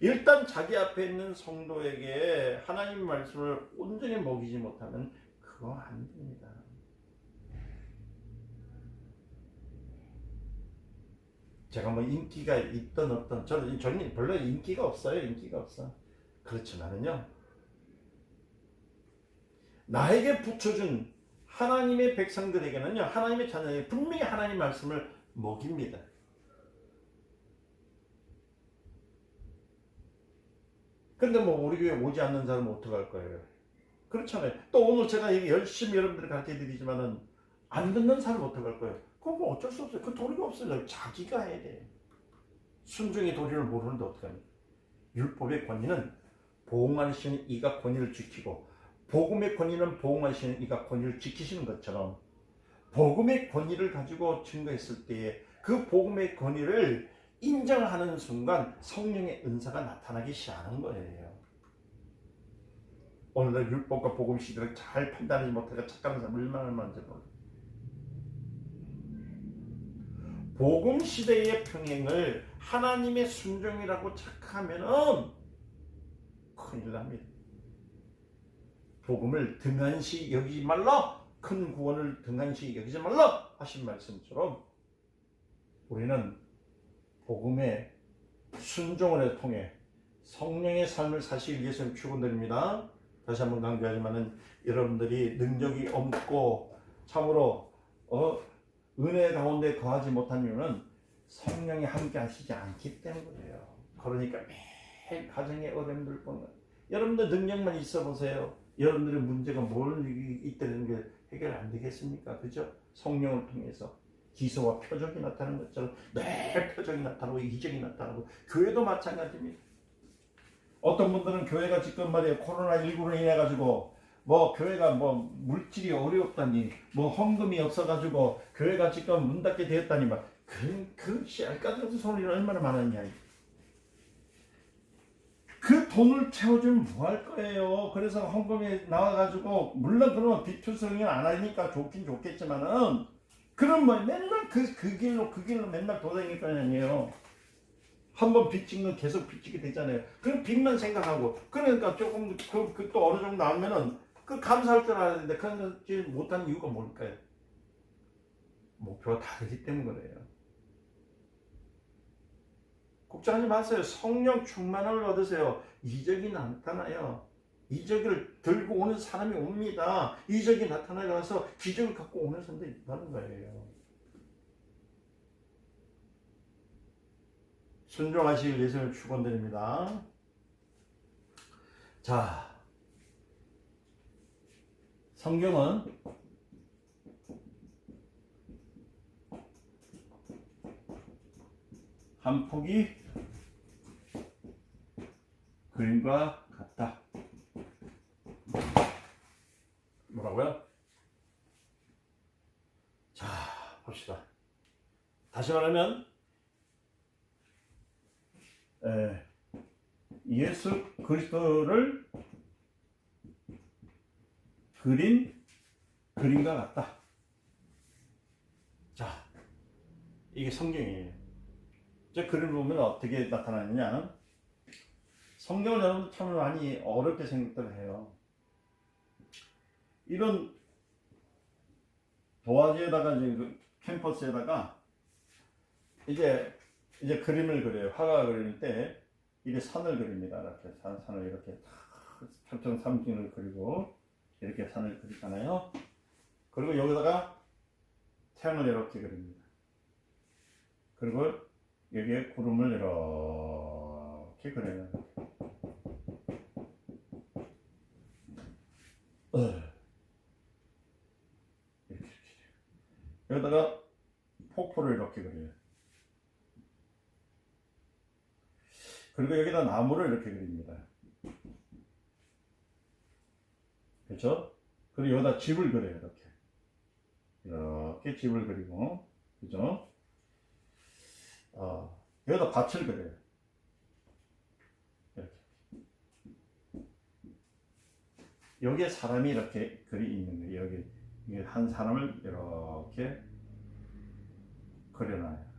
일단 자기 앞에 있는 성도에게 하나님 말씀을 온전히 먹이지 못하면 그거 안 됩니다. 제가 뭐 인기가 있든 없든 저는 별로 인기가 없어요. 인기가 없어. 그렇지만은요 나에게 붙여준 하나님의 백성들에게는요 하나님의 자녀에게 분명히 하나님 말씀을 먹입니다. 근데 뭐 우리 교회 오지 않는 사람은 어떡할 거예요? 그렇잖아요. 또 오늘 제가 열심히 여러분들 가르쳐 드리지만은 안 듣는 사람은 어떡할 거예요? 그건 뭐 어쩔 수 없어요. 그 도리가 없어요. 자기가 해야 돼. 순종의 도리를 모르는데 어떡합니까? 율법의 권위는 보응하시는 이가 권위를 지키고 복음의 권위는 보응하시는 이가 권위를 지키시는 것처럼 복음의 권위를 가지고 증거했을 때에 그 복음의 권위를 인정하는 순간 성령의 은사가 나타나기 시작하는 거예요. 오늘날 율법과 복음 시대를 잘 판단하지 못하고 착각하는 사람 얼마나 많은지 몰라요. 복음 시대의 평행을 하나님의 순종이라고 착각하면은 큰일 납니다. 복음을 등한시 여기지 말라, 큰 구원을 등한시 여기지 말라 하신 말씀처럼 우리는 복음의 순종을 통해 성령의 삶을 사시기 위해서 축원드립니다. 다시 한번 강조하지만은 여러분들이 능력이 없고 참으로 은혜 가운데 거하지 못한 이유는 성령이 함께 하시지 않기 때문이에요. 그러니까 매일 가정의 어려움들 보면 여러분들 능력만 있어 보세요. 여러분들의 문제가 뭘 있다는 게 해결 안 되겠습니까? 그죠? 성령을 통해서 기소와 표적이 나타나는 것처럼 늘 표적이 나타나고 이적이 나타나고 교회도 마찬가지입니다. 어떤 분들은 교회가 지금 말이에요 코로나19로 인해 가지고 뭐 교회가 뭐 물질이 어렵다니 뭐 헌금이 없어가지고 교회가 지금 문 닫게 되었다니 막 그 씨알까지 소리는 얼마나 많았냐. 그 돈을 채워주면 뭐 할 거예요. 그래서 헌금에 나와가지고 물론 그러면 비투성이는 안 하니까 좋긴 좋겠지만은 그럼 뭐 맨날 그 길로 맨날 돌아다닐 거 아니에요. 한번 빚진 건 계속 빚지게 되잖아요. 그럼 빚만 생각하고, 그러니까 조금 또 어느 정도 나오면은 그 감사할 줄 알아야 되는데 그러지 못하는 이유가 뭘까요? 목표가 다르기 때문에 그래요. 걱정하지 마세요. 성령 충만을 얻으세요. 이적이 나타나요. 이적을 들고 오는 사람이 옵니다. 이적이 나타나서 기적을 갖고 오는 사람들이 있다는 거예요. 순종하시길 예수님을 축원드립니다. 자, 성경은 한 폭이 그림과 같다. 뭐라고요? 자, 봅시다. 다시 말하면 예수 그리스도를 그린 그림과 같다. 자, 이게 성경이에요. 저 그림을 보면 어떻게 나타나느냐? 성경을 여러분 참 많이 어렵게 생각을 해요. 이런 도화지에다가 이제 캠퍼스에다가 이제 그림을 그려요. 화가 그릴 때 이게 산을 그립니다. 이렇게 산을 이렇게 철정 삼진을 그리고 이렇게 산을 그리잖아요. 그리고 여기다가 태양을 이렇게 그립니다. 그리고 여기에 구름을 이렇게 그려요. 이렇게. 여기다가 폭포를 이렇게 그려요. 그리고 여기다 나무를 이렇게 그립니다. 그렇죠? 그리고 여기다 집을 그려요. 이렇게 집을 그리고, 그죠? 여기다 밭을 그려요. 이렇게. 여기에 사람이 이렇게 글이 있는 거예요. 여기 한 사람을 이렇게 그려놔요.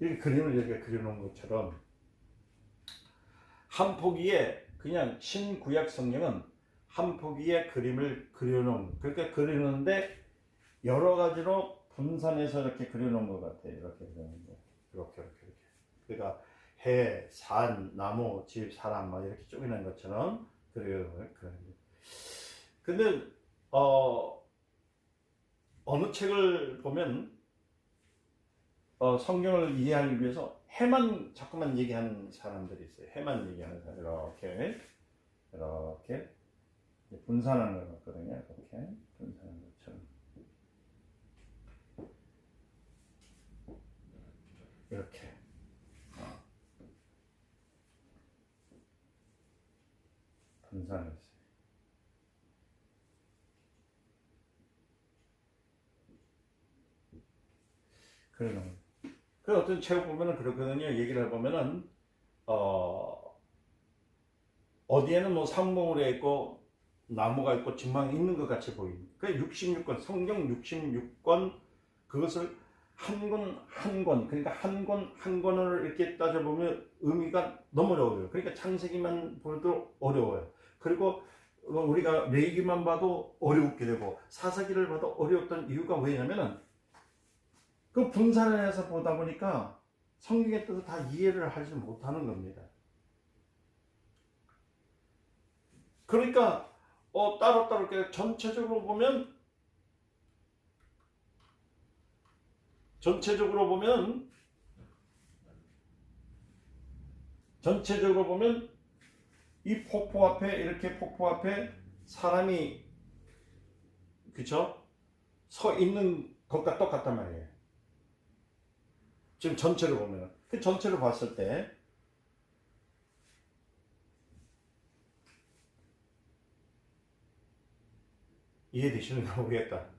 이 그림을 이렇게 그려놓은 것처럼 한 포기에 그냥 신구약 성경은 한 포기에 그림을 그려놓은, 그러니까 그리는데 여러 가지로 분산해서 이렇게 그려놓은 것 같아요. 이렇게 그려놓은 거. 이렇게. 그러니까 해, 산, 나무, 집, 사람 막 이렇게 쪼개낸 것처럼 그려요. 근데 어느 책을 보면 성경을 이해하기 위해서 해만 자꾸만 얘기하는 사람들이 있어요. 해만 얘기하는 사람 이렇게 분산하는 것 같거든요. 이렇게 분산하는 것처럼 이렇게 분산했어요. 그러는 그 어떤 책을 보면은 그렇거든요. 얘기를 해보면은 어디에는 뭐 상봉으로 있고 나무가 있고 집망이 있는 것 같이 보입니다. 그 66권 성경 66권 그것을 한 권 그러니까 한 권을 이렇게 따져보면 의미가 너무 어려워요. 그러니까 창세기만 봐도 어려워요. 그리고 우리가 레위기만 봐도 어렵게 되고 사사기를 봐도 어려웠던 이유가 왜냐면은 그 분산을 해서 보다 보니까 성경의 뜻을 다 이해를 하지 못하는 겁니다. 그러니까 따로따로 이렇게 전체적으로 보면 이 폭포 앞에 이렇게 폭포 앞에 사람이 그쵸? 서 있는 것과 똑같단 말이에요. 지금 전체를 보면 그 전체를 봤을 때 이해되시는가 모르겠다.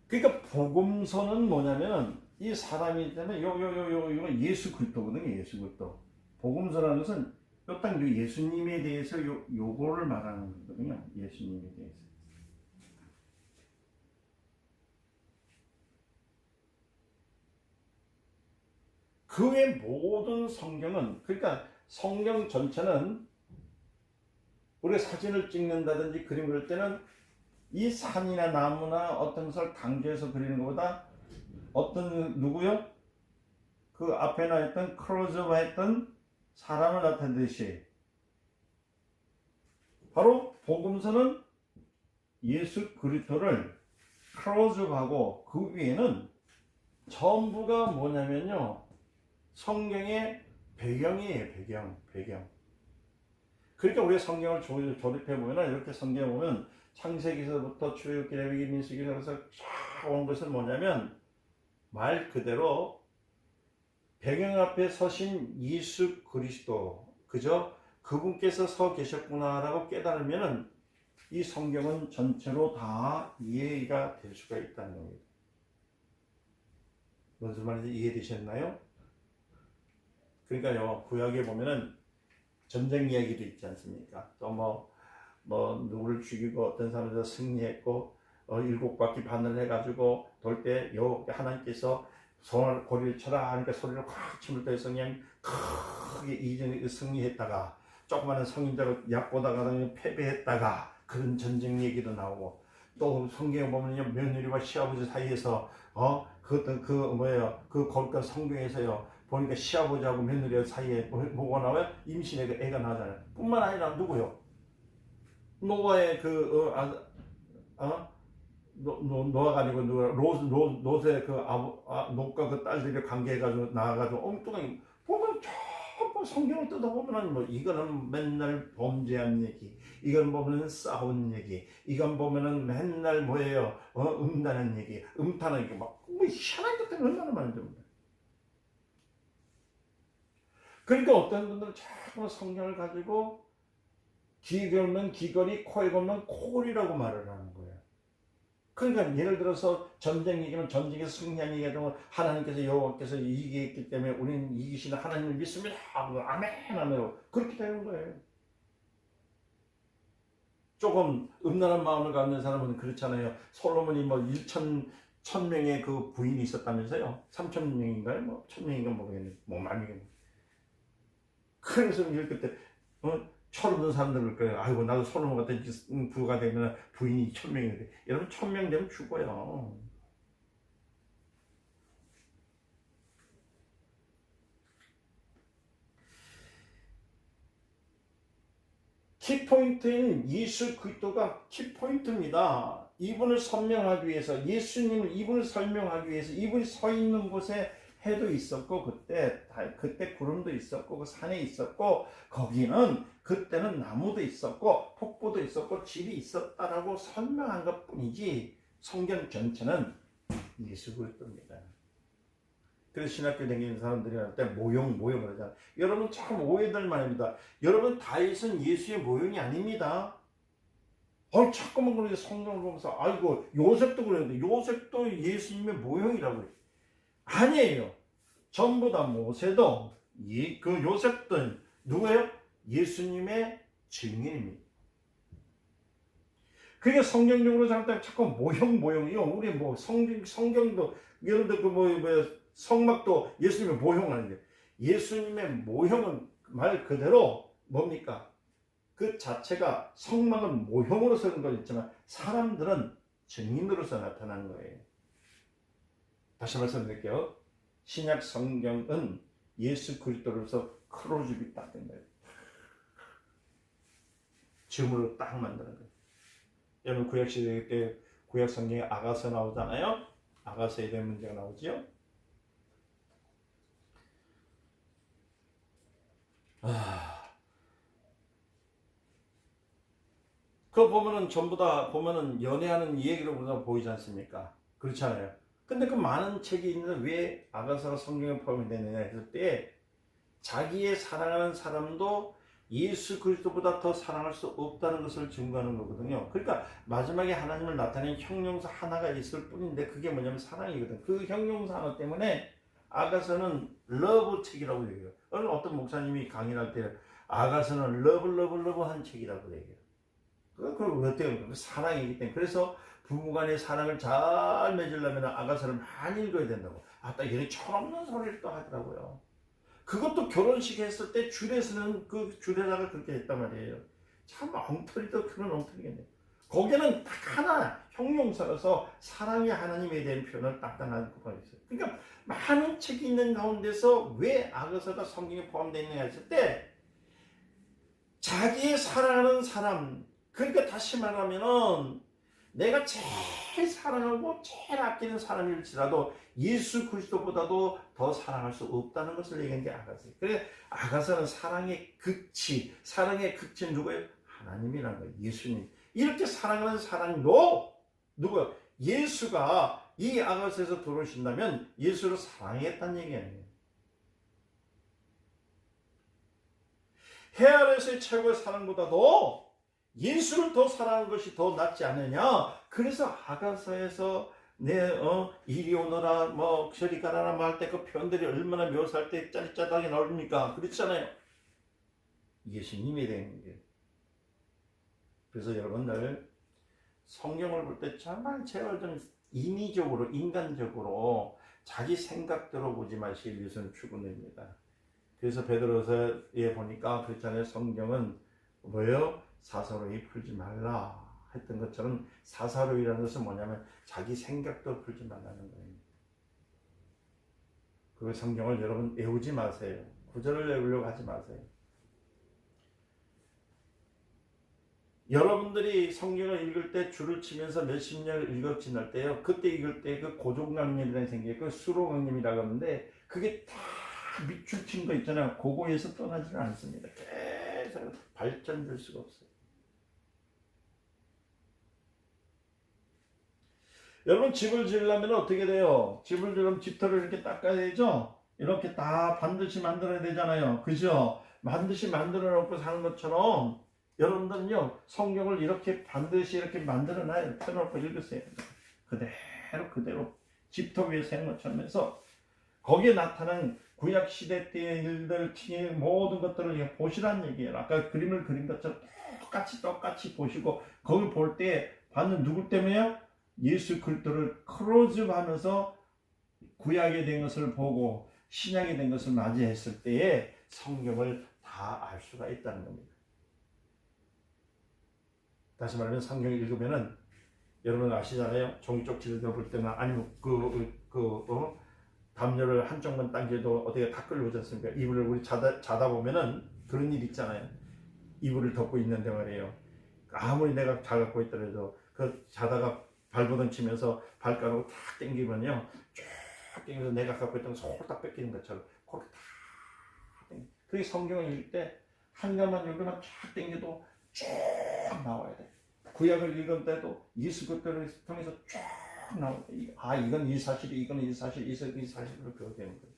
그러니까 복음서는 뭐냐면 이 사람이 있다면 요 예수 그리스도거든요. 예수 그리스도. 복음서라는 것은 딱 예수님에 대해서 요거를 말하는 거거든요. 예수님에 대해서. 그 외 모든 성경은, 그러니까 성경 전체는 우리가 사진을 찍는다든지 그림 그릴 때는 이 산이나 나무나 어떤 것을 강조해서 그리는 것보다 어떤 누구요? 그 앞에 나있던 클로즈업 했던 사람을 나타내듯이 바로 복음서는 예수 그리스도를 클로즈업하고 그 위에는 전부가 뭐냐면요, 성경의 배경이에요. 배경. 그러니까 우리가 성경을 조립해 보면, 이렇게 성경을 보면 창세기서부터 출애굽기, 레위기, 민수기에서 쫙 온 것은 뭐냐면 말 그대로 배경 앞에 서신 예수 그리스도, 그죠? 그분께서 서 계셨구나라고 깨달으면은 이 성경은 전체로 다 이해가 될 수가 있다는 겁니다. 무슨 말인지 이해되셨나요? 그러니까요, 구약에 보면은 전쟁 이야기도 있지 않습니까? 또 뭐 누구를 죽이고 어떤 사람에서 승리했고 7바퀴 반을 해가지고 돌 때 하나님께서 손을 고리를 쳐라 하니까 소리를 확 침을 떠서 그냥 크게 이전에 승리했다가 조그마한 성인자로 약보다가 패배했다가 그런 전쟁 얘기도 나오고, 또 성경에 보면요, 며느리와 시아버지 사이에서 그 거기가 성경에서요 보니까 시아버지하고 며느리 사이에 뭐가 나와요? 임신의 그 애가 나잖아요. 뿐만 아니라 누구요? 노아의 노아가 아니고 누가 롯의 롯과 그 딸들이 관계해가지고 나와가지고 엉뚱하게 보면 전부 성경을 뜯어보면 뭐 이거는 맨날 범죄한 얘기, 이건 보면은 싸운 얘기, 이건 보면은 맨날 뭐예요? 음란한 얘기, 음탄한 얘기, 뭐 희한한 것들이 얼마나 많은지. 그러니까 어떤 분들은 자꾸 성경을 가지고 귀 걸면 귀걸이, 코에 걸면 코걸이라고 말을 하는 거예요. 그러니까 예를 들어서 전쟁 얘기는 전쟁에서 승리한 얘기가 하나님께서 여호와께서 이기했기 때문에 우리는 이기시는 하나님을 믿습니다 하고 아멘 하면 그렇게 되는 거예요. 조금 음란한 마음을 갖는 사람은 그렇잖아요. 솔로몬이 뭐 1000명의 그 부인이 있었다면서요. 3000명인가요? 뭐 1000명인가 모르겠는데 뭐 많이. 그래서 이럴 때 철없는 사람들 그럴 거예요. 아이고 나도 솔로몬 같은 부가 되면 부인이 1000명인데, 여러분 1000명 되면 죽어요. 키포인트인 예수 그리스도가 키포인트입니다. 이분을 설명하기 위해서, 이분을 설명하기 위해서 이분이 서 있는 곳에 해도 있었고, 그때 구름도 있었고, 그 산에 있었고, 거기는 그때는 나무도 있었고, 폭포도 있었고, 집이 있었다라고 설명한 것 뿐이지, 성경 전체는 예수 그리스도입니다. 그래서 신학교 다니는 사람들이 할 때 모형 그러잖아요. 여러분 참 오해될 말입니다. 여러분 다윗은 예수의 모형이 아닙니다. 자꾸만 그러지 성경을 보면서 아이고 요셉도 그랬는데 요셉도 예수님의 모형이라고 그래요. 아니에요. 전부 다 모세도 그 요셉도 누구예요? 예수님의 증인입니다. 그게 성경적으로 생각하면 자꾸 모형이요. 우리 뭐 성경도 여러분들 성막도 예수님의 모형 아닌데, 예수님의 모형은 말 그대로 뭡니까? 그 자체가 성막은 모형으로 서는 건 있지만 사람들은 증인으로서 나타나는 거예요. 다시 말씀드릴게요. 신약 성경은 예수 그리스도로서 크로즈비 딱 된 거예요. 줌으로 딱 만드는 거예요. 여러분 구약시대 때 구약 성경에 아가서 나오잖아요. 아가서에 대한 문제가 나오지요. 그거 보면은 전부 다 보면은 연애하는 얘기로 우리가 보이지 않습니까? 그렇잖아요. 근데 그 많은 책이 있는데 왜 아가서가 성경에 포함이 되느냐 했을 때, 자기의 사랑하는 사람도 예수 그리스도보다 더 사랑할 수 없다는 것을 증거하는 거거든요. 그러니까 마지막에 하나님을 나타낸 형용사 하나가 있을 뿐인데 그게 뭐냐면 사랑이거든. 그 형용사 하나 때문에 아가서는 러브 책이라고 얘기해요. 어떤 목사님이 강의할 때 아가서는 러브 한 책이라고 얘기해요. 그럼 어때요? 사랑이기 때문에. 그래서 부부간의 사랑을 잘 맺으려면 아가서를 많이 읽어야 된다고. 딱 이런 철없는 소리를 또 하더라고요. 그것도 결혼식 했을 때 줄에서는 그 줄에다가 그렇게 했단 말이에요. 참 엉터리도 그런 엉터리겠네. 거기는 딱 하나 형용사라서 사랑의 하나님에 대한 표현을 딱딱하게 있어요. 그러니까 많은 책이 있는 가운데서 왜 아가서가 성경에 포함되어 있느냐 했을 때 자기의 사랑하는 사람, 그러니까 다시 말하면은 내가 제일 사랑하고 제일 아끼는 사람일지라도 예수 그리스도보다도 더 사랑할 수 없다는 것을 얘기한 게 아가서예요. 그래 아가서는 사랑의 극치, 사랑의 극치는 누구예요? 하나님이라는 거예요. 예수님. 이렇게 사랑하는 사랑도 누구예요? 예수가 이 아가서에서 들어오신다면 예수를 사랑했다는 얘기 아니에요. 해 아래서의 최고의 사랑보다도 예수를 더 사랑하는 것이 더 낫지 않느냐. 그래서 아가서에서 이리 오너라 저리 가라라 할 때 그 표현들이 얼마나 묘사할 때 짜릿짜릿하게 나옵니까? 그렇잖아요. 예수님에 대한 게. 그래서 여러분들 성경을 볼 때 정말 제발 좀 인위적으로 인간적으로 자기 생각대로 보지 마시길 위해서는 축원입니다. 그래서 베드로서에 보니까 그렇잖아요. 성경은 뭐예요? 사사로이 풀지 말라 했던 것처럼 사사로이라는 것은 뭐냐면 자기 생각도 풀지 말라는 거예요. 그 성경을 여러분 외우지 마세요. 구절을 외우려고 하지 마세요. 여러분들이 성경을 읽을 때 줄을 치면서 몇십 년을 읽어 지날 때요. 그때 읽을 때 그 고종강림이라는 생기고 수로강림이라고 하는데 그게 다 밑줄 친 거 있잖아요. 그거에서 떠나지는 않습니다. 계속 발전될 수가 없어요. 여러분 집을 지으려면 어떻게 돼요? 집을 지으려면 집터를 이렇게 닦아야 되죠? 이렇게 다 반드시 만들어야 되잖아요. 그죠? 반드시 만들어 놓고 사는 것처럼 여러분들은요 성경을 이렇게 반드시 이렇게 만들어 놔야 펴놓고 읽으세요. 그대로 집터 위에 세운 것처럼 해서 거기에 나타난 구약 시대 때의 일들 모든 것들을 보시라는 얘기예요. 아까 그림을 그린 것처럼 똑같이 보시고 거기 볼 때 받는 누구 때문에요? 예수 그리스도를 크로즈하면서 구약에 된 것을 보고 신약에 된 것을 맞이했을 때에 성경을 다 알 수가 있다는 겁니다. 다시 말하면 성경을 읽으면은 여러분 아시잖아요. 종이쪽지를 볼 때나 아니면 담요를 한쪽만 당겨도 어떻게 다 끌려오지 않습니까? 이불을 우리 자다 보면은 그런 일 있잖아요. 이불을 덮고 있는데 말이에요. 아무리 내가 자갖고 있더라도 그 자다가 발버둥 치면서 발가락으로 탁 당기면요. 쫙 당겨서 내가 갖고 있던 거 서로 다 뺏기는 것처럼 그렇게 탁 당겨. 그게 성경을 읽을 때 한 가만 읽으면 쫙 당겨도 쭉 나와야 돼. 구약을 읽을 때도 예수 그리스도를 통해서 쭉 나와야 돼. 이건 이 사실이, 이건 이 사실, 이 사실로 그렇게 되는 거예요.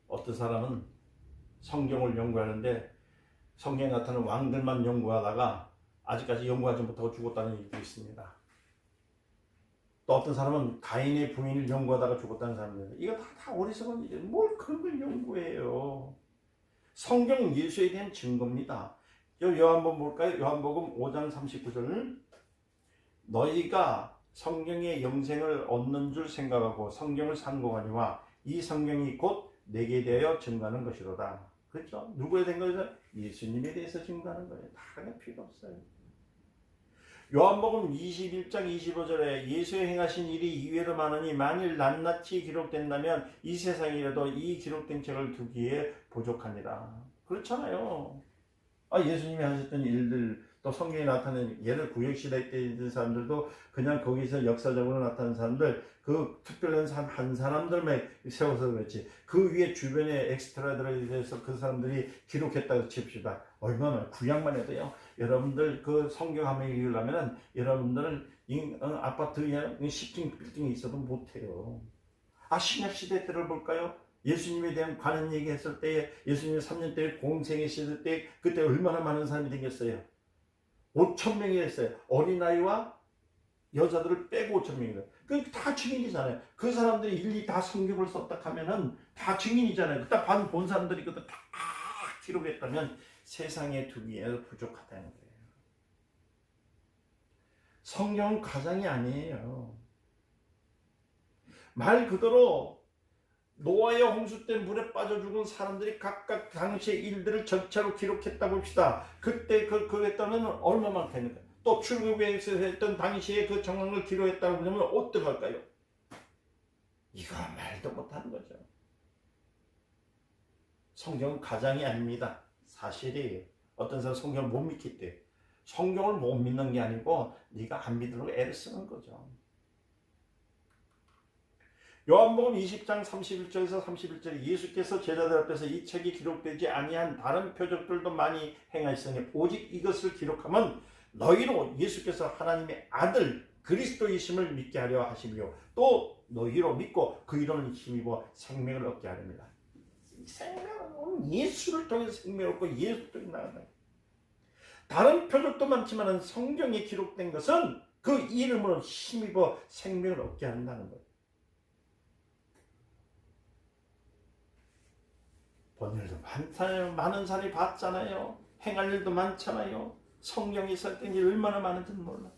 어떤 사람은 성경을 연구하는데 성경에 나타나는 왕들만 연구하다가 아직까지 연구하지 못하고 죽었다는 얘기도 있습니다. 또 어떤 사람은 가인의 부인을 연구하다가 죽었다는 사람들. 이거 다 어리석은 일이에요. 뭘 그런 걸 연구해요. 성경은 예수에 대한 증거입니다. 요한복음 볼까요? 요한복음 5장 39절. 너희가 성경의 영생을 얻는 줄 생각하고 성경을 상고하니와 이 성경이 곧 내게 대하여 증거하는 것이로다. 그렇죠? 누구에 대한 거죠? 예수님에 대해서 증거하는 거예요. 다른 필요 없어요. 요한복음 21장 25절에 예수의 행하신 일이 이외로 많으니 만일 낱낱이 기록된다면 이 세상이라도 이 기록된 책을 두기에 부족하니라. 그렇잖아요. 예수님이 하셨던 일들 또 성경에 나타낸 예를 구약시대 때 있는 사람들도 그냥 거기서 역사적으로 나타난 사람들 그 특별한 한 사람들만 세워서 그렇지 그 위에 주변에 엑스트라들에 대해서 그 사람들이 기록했다고 칩시다. 얼마나 구약만 해도요. 여러분들 그 성경 한번 읽으려면 여러분들은 아파트에 10층 빌딩이 있어도 못해요. 신약시대 때를 볼까요? 예수님에 대한 관한 얘기했을 때 예수님이 3년 때 공생에 있을 때 그때 얼마나 많은 사람이 생겼어요. 5,000명이 됐어요. 어린아이와 여자들을 빼고 5,000명이다. 그 다 증인이잖아요. 그 사람들이 일일이 다 성경을 썼다 하면은 다 증인이잖아요. 딱 본 사람들이 그것도 다 기록했다면 세상에 두기에 부족하다는 거예요. 성경은 가장이 아니에요. 말 그대로 노아의 홍수 때 물에 빠져 죽은 사람들이 각각 당시의 일들을 전체로 기록했다고 봅시다. 그때 그랬다면 얼마만큼 됩니까? 또 출애굽에서 했던 당시의 그 정황을 기록했다고 보면 어떡할까요? 이거 말도 못하는 거죠. 성경은 가장이 아닙니다. 사실이에요. 어떤 사람 성경을 못 믿기 때문에. 성경을 못 믿는 게 아니고 네가 안 믿으려고 애를 쓰는 거죠. 요한복음 20장 31절에서 31절에 예수께서 제자들 앞에서 이 책이 기록되지 아니한 다른 표적들도 많이 행하시니 오직 이것을 기록하면 너희로 예수께서 하나님의 아들 그리스도이심을 믿게 하려 하시며 또 너희로 믿고 그 이름을 힘입어 생명을 얻게 하렵니다. 생명은 예수를 통해서 생명을 얻고 예수 통해 나간다. 다른 표적도 많지만 성경에 기록된 것은 그 이름으로 힘입어 생명을 얻게 한다는 거예요. 본 일도 많잖아요. 많은 사람이 봤잖아요. 행할 일도 많잖아요. 성경이 설득이 얼마나 많은지는 몰라.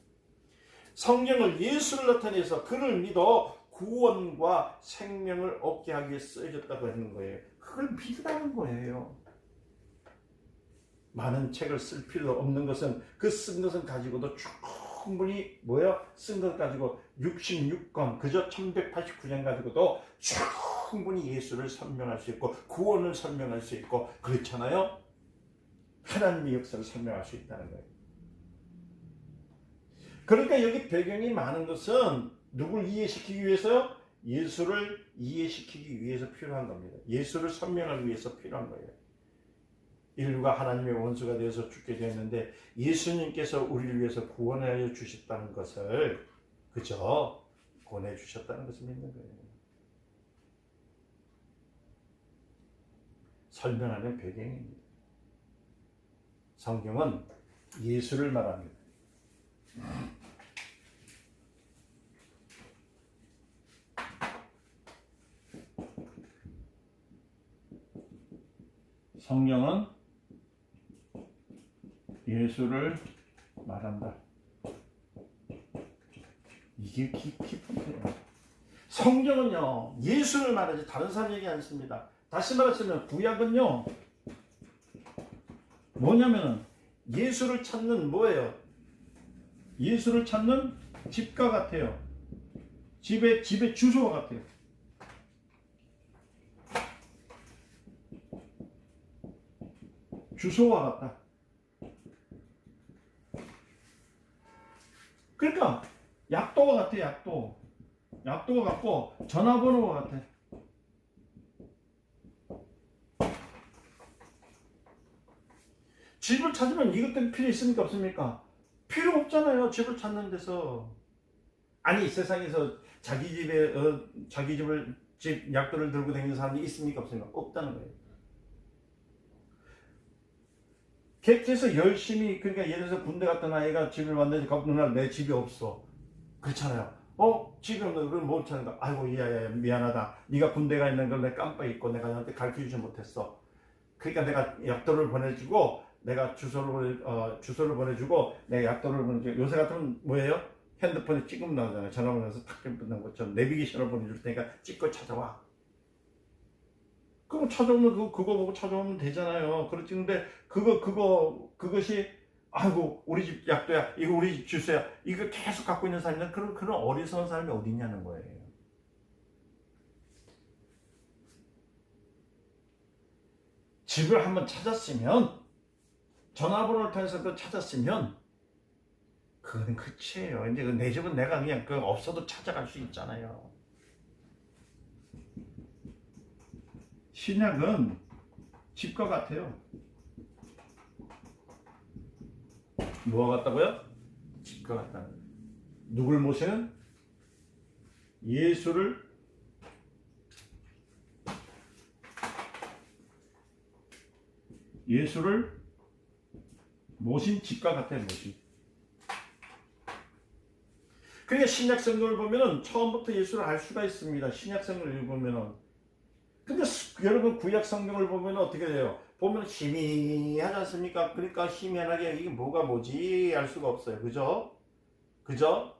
성경을 예수를 나타내서 그를 믿어 구원과 생명을 얻게 하기 위해 쓰여졌다고 하는 거예요. 그걸 믿으라는 거예요. 많은 책을 쓸 필요 없는 것은 그 쓴 것은 가지고도 충분히 쓴 것 가지고 66권 그저 1189년 가지고도 충분히 예수를 설명할 수 있고 구원을 설명할 수 있고 그렇잖아요. 하나님의 역사를 설명할 수 있다는 거예요. 그러니까 여기 배경이 많은 것은 누굴 이해시키기 위해서요? 예수를 이해시키기 위해서 필요한 겁니다. 예수를 설명하기 위해서 필요한 거예요. 인류가 하나님의 원수가 되어서 죽게 되었는데 예수님께서 우리를 위해서 구원하여 주셨다는 것을 그저 보내주셨다는 것을 믿는 거예요. 설명하는 배경입니다. 성경은 예수를 말합니다. 성경은 예수를 말한다. 이게 깊은 거예요. 성경은요 예수를 말하지 다른 사람 얘기 안 씁니다. 다시 말하자면 구약은요 뭐냐면 예수를 찾는 뭐예요? 예수를 찾는 집과 같아요. 집의 주소와 같아요. 주소와 같다. 그러니까 약도와 같아. 약도가 같고 전화번호와 같아. 집을 찾으면 이것들 필요 있습니까 없습니까? 필요 없잖아요. 집을 찾는 데서. 아니 세상에서 자기 집을 집 약도를 들고 다니는 사람이 있습니까 없습니까? 없다는 거예요. 객지에서 열심히 그러니까 예를 들어서 군대 갔던 아이가 집을 왔는데 누나 내 집이 없어. 그렇잖아요. 집이 없는 그럼 못 찾는 거. 아이고 야야 미안하다. 네가 군대 가 있는 걸 내가 깜빡 잊고 내가 너한테 가르쳐주지 못했어. 그러니까 내가 약도를 보내주고 내가 주소를 보내주고 내가 약도를 보내주고 요새 같으면 뭐예요? 핸드폰에 찍으면 나오잖아요. 전화번호에서 탁 끊는 것처럼 내비게이션을 보내줄 테니까 찍고 찾아와. 그럼 찾아오면 그거 보고 찾아오면 되잖아요. 그렇지. 근데 그것이 아이고 우리 집 약도야. 이거 우리 집 주소야. 이거 계속 갖고 있는 사람은 그런 어리석은 사람이 어디 있냐는 거예요. 집을 한번 찾았으면 전화번호를 통해서도 찾았으면 그건 끝이에요. 이제 내 집은 내가 그냥 없어도 찾아갈 수 있잖아요. 신약은 집과 같아요. 뭐가 같다고요? 집과 같다는 거예요. 누굴 모시는? 예수를 모신 집과 같아요. 모신. 그러니까 신약 성경을 보면은 처음부터 예수를 알 수가 있습니다. 신약 성경을 읽으면은. 근데 여러분 구약 성경을 보면 어떻게 돼요? 보면 희미하지 않습니까? 그러니까 희미하게 이게 뭐지 알 수가 없어요. 그죠? 그죠?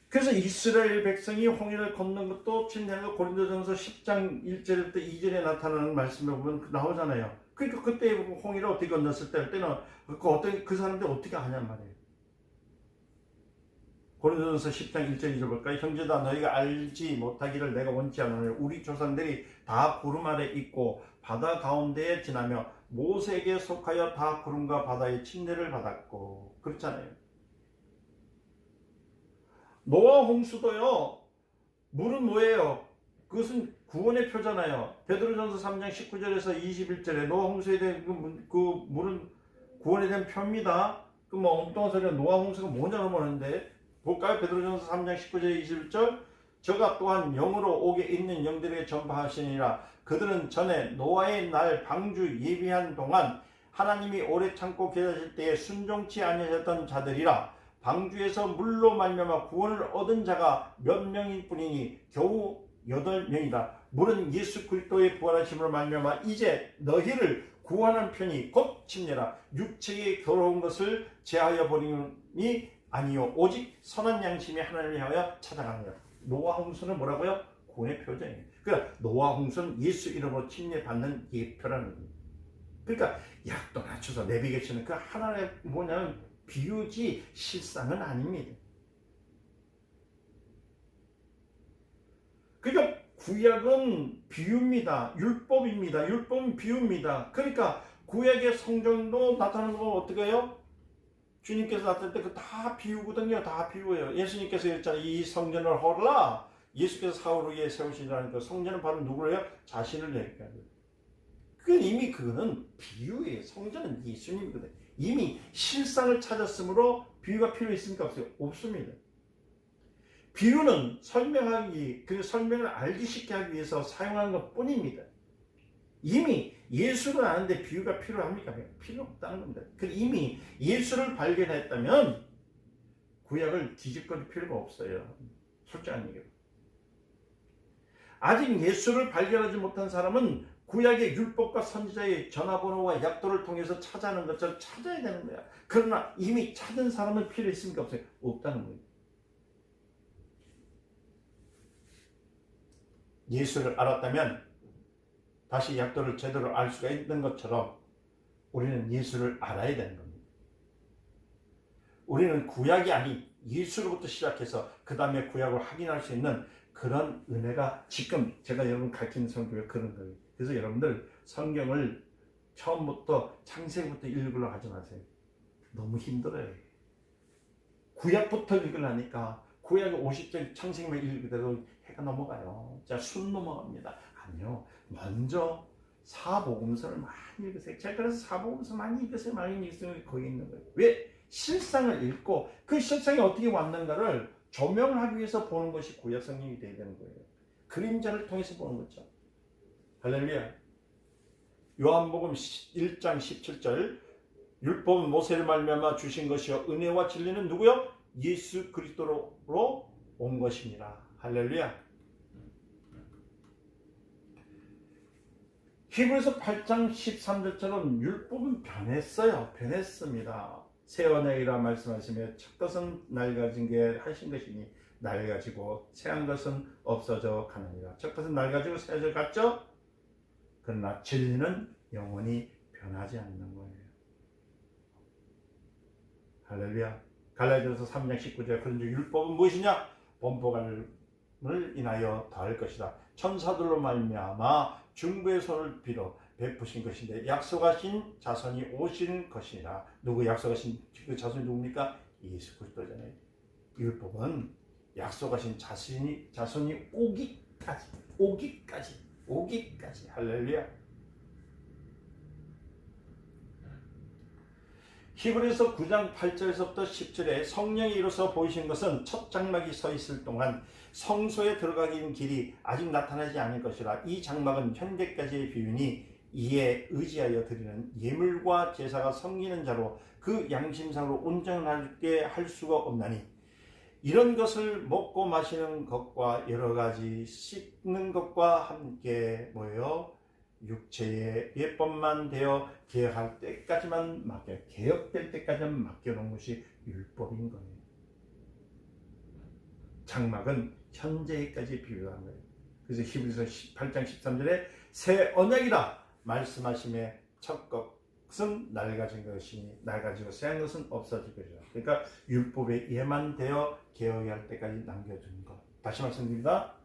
그래서 이스라엘 백성이 홍해를 건넌 것도 침례가 고린도전서 10장 1절 때 2절에 나타나는 말씀을 보면 나오잖아요. 그러니까 그때 홍해를 어떻게 건넜을 때 할 때는 그 사람들 어떻게 하냔 말이에요. 고린도전서 10장 1절 2절 볼까요? 형제다 너희가 알지 못하기를 내가 원치 않으니 우리 조상들이 다 구름 아래 있고 바다 가운데에 지나며 모세에게 속하여 다 구름과 바다의 침례를 받았고 그렇잖아요. 노아 홍수도요. 물은 뭐예요? 그것은 구원의 표잖아요. 베드로전서 3장 19절에서 21절에 노아 홍수에 대한 그 물은 구원에 대한 표입니다. 그 뭐 엉뚱한 소리가 노아 홍수가 뭐냐고 보는데 볼까요? 베드로전서 3장 19절 21절 저가 또한 영으로 옥에 있는 영들에게 전파하시니라. 그들은 전에 노아의 날 방주 예비한 동안 하나님이 오래 참고 계실 때에 순종치 아니하셨던 자들이라. 방주에서 물로 말미암아 구원을 얻은 자가 몇 명일 뿐이니 겨우 8명이다. 물은 예수 그리스도의 부활하심으로 말미암아 이제 너희를 구원한 편이 곧 침례라. 육체에 더러운 것을 제하여 버림이 아니요 오직 선한 양심이 하나님을 향하여 찾아가느니라. 노아 홍수는 뭐라고요? 구원의 표정이에요. 그러니까 노아 홍수는 예수 이름으로 침례 받는 예표라는 거예요. 그러니까 약도 낮춰서 내비게이션은 그 하나의 뭐냐면 비유지 실상은 아닙니다. 그러니까 구약은 비유입니다. 율법입니다. 율법은 비유입니다. 그러니까 구약의 성경도 나타나는 건 어떻게 해요? 주님께서 나타날 때 그 다 비유거든요. 다 비유예요. 예수님께서 했잖아요. 이 성전을 헐라. 예수께서 사흘 후에 세우시라는 그 성전은 바로 누구예요? 자신을 얘기하는 거예요. 이미 그거는 비유예요. 성전은 예수님이거든요. 이미 실상을 찾았으므로 비유가 필요 있습니까? 없어요? 없습니다. 비유는 설명하기, 그 설명을 알기 쉽게 하기 위해서 사용하는 것 뿐입니다. 이미 예수를 아는데 비유가 필요합니까? 필요 없다는 겁니다. 이미 예수를 발견했다면 구약을 뒤집거릴 필요가 없어요. 솔직한 얘기로. 아직 예수를 발견하지 못한 사람은 구약의 율법과 선지자의 전화번호와 약도를 통해서 찾아내는 것처럼 찾아야 되는 거야. 그러나 이미 찾은 사람은 필요 있습니까? 없어요? 없다는 거예요. 예수를 알았다면 다시 약도를 제대로 알 수가 있는 것처럼 우리는 예수를 알아야 되는 겁니다. 우리는 구약이 아닌 예수로부터 시작해서 그 다음에 구약을 확인할 수 있는 그런 은혜가 지금 제가 여러분 가르치는 성경에 그런 거예요. 그래서 여러분들 성경을 처음부터 창세기부터 읽으려고 하지 마세요. 너무 힘들어요. 구약부터 읽으려니까 구약 50절 창세기만 읽으려고 해가 넘어가요. 자, 순 넘어갑니다. 아니요. 먼저 사복음서를 많이 읽으세요. 제가 그래서 사복음서 많이 읽으세요. 많이 읽으세요. 거기 있는 거예요. 왜? 실상을 읽고 그 실상이 어떻게 왔는가를 조명을 하기 위해서 보는 것이 구약 성경이 되어야 되는 거예요. 그림자를 통해서 보는 거죠. 할렐루야. 요한복음 1장 17절 율법은 모세를 말미암아 주신 것이요 은혜와 진리는 누구요? 예수 그리스도로 온 것입니다. 할렐루야. 히브리서 8장 13절처럼 율법은 변했어요. 변했습니다. 새 언약이라 말씀하시며 첫 것은 낡아진 게 하신 것이니 낡아지고 새한 것은 없어져 가느니라. 첫 것은 낡아지고 새해져 갔죠? 그러나 진리는 영원히 변하지 않는 거예요. 할렐루야. 갈라디아서 3장 19절 그런즉 율법은 무엇이냐? 범법을 인하여 더할 것이다. 천사들로 말미암아 중보의 손을 빌어 베푸신 것인데 약속하신 자손이 오신 것이라. 누구 약속하신 그 자손이 누굽니까? 예수 그리스도잖아요. 율법은 약속하신 자손이 오기까지 할렐루야. 히브리서 9장 8절에서부터 10절에 성령이 이루어서 보이신 것은 첫 장막이 서 있을 동안 성소에 들어가기는 길이 아직 나타나지 않을 것이라. 이 장막은 현대까지의 비유니 이에 의지하여 드리는 예물과 제사가 섬기는 자로 그 양심상으로 온전하게 할 수가 없나니 이런 것을 먹고 마시는 것과 여러 가지 씻는 것과 함께 뭐예요? 육체의 예법만 되어 개혁할 때까지만 개혁될 때까지만 맡겨놓은 것이 율법인 거예요. 장막은 현재까지 비유한 거예요. 그래서 히브리서 8장 13절에 새 언약이라 말씀하심에 첫 것은 낡아진 것이니 낡아지고 새한 것은 없어질 것이다. 그러니까 율법에 예만 되어 개혁이 할 때까지 남겨둔 것. 다시 말씀드립니다.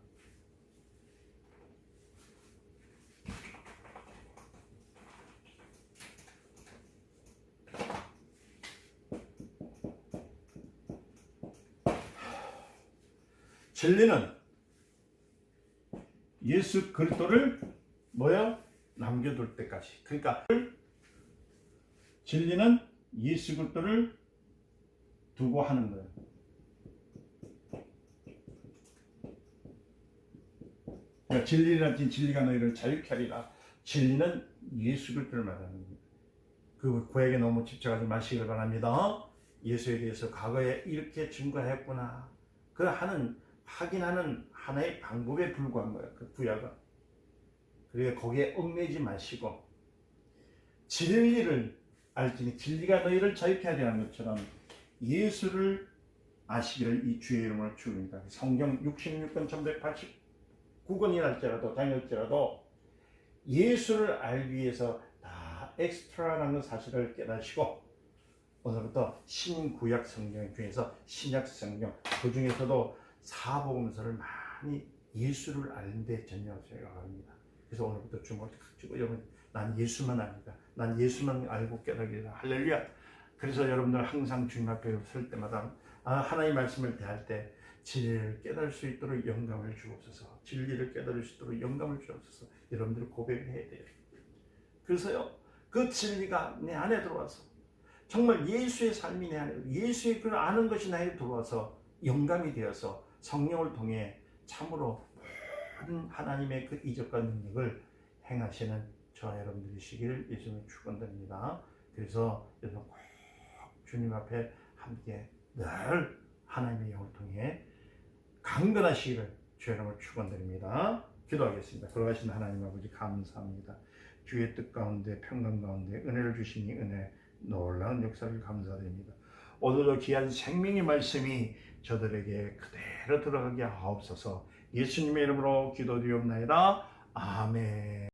진리는 예수 그리스도를 뭐야? 남겨둘 때까지. 그러니까 진리는 예수 그리스도를 두고 하는 거예요. 그러니까 진리란 진리가 너희를 자유케 하리라. 진리는 예수 그리스도를 말하는 거예요. 그 구약에 너무 집착하지 마시길 바랍니다. 예수에 대해서 과거에 이렇게 증거했구나. 그 확인하는 하나의 방법에 불과한 거예요. 그 구약은. 그리고 거기에 얽매이지 마시고 진리를 알지니 진리가 너희를 자유케 하리라는 것처럼 예수를 아시기를 이 주의 이름으로 축원합니다. 성경 66권 1189권이랄지라도 장일지라도 예수를 알기 위해서 다 엑스트라라는 사실을 깨닫시고 오늘부터 신구약 성경 중에서 신약 성경 그 중에서도 사복음서를 많이 예수를 아는 데 전념하셔야 합니다. 그래서 오늘부터 주목을 탁 주고 여러분 난 예수만 압니다. 난 예수만 알고 깨닫기를 할렐루야. 그래서 여러분들 항상 주님 앞에 설 때마다 하나님의 말씀을 대할 때 진리를 깨달을 수 있도록 영감을 주옵소서. 진리를 깨달을 수 있도록 영감을 주옵소서. 여러분들 고백을 해야 돼요. 그래서요 그 진리가 내 안에 들어와서 정말 예수의 삶이 내 안에 예수의 그 아는 것이 나에 들어와서 영감이 되어서 성령을 통해 참으로 모든 하나님의 그 이적과 능력을 행하시는 저와 여러분들이시기를 예수님을 축원드립니다. 그래서 여러분 꼭 주님 앞에 함께 늘 하나님의 영을 통해 강건하시기를 주의 이름으로 축원드립니다. 기도하겠습니다. 걸어가신 하나님 아버지 감사합니다. 주의 뜻 가운데 평강 가운데 은혜를 주시니 은혜 놀라운 역사를 감사드립니다. 오늘도 귀한 생명의 말씀이 저들에게 그대로 들어가게 하옵소서. 예수님의 이름으로 기도드리옵나이다. 아멘.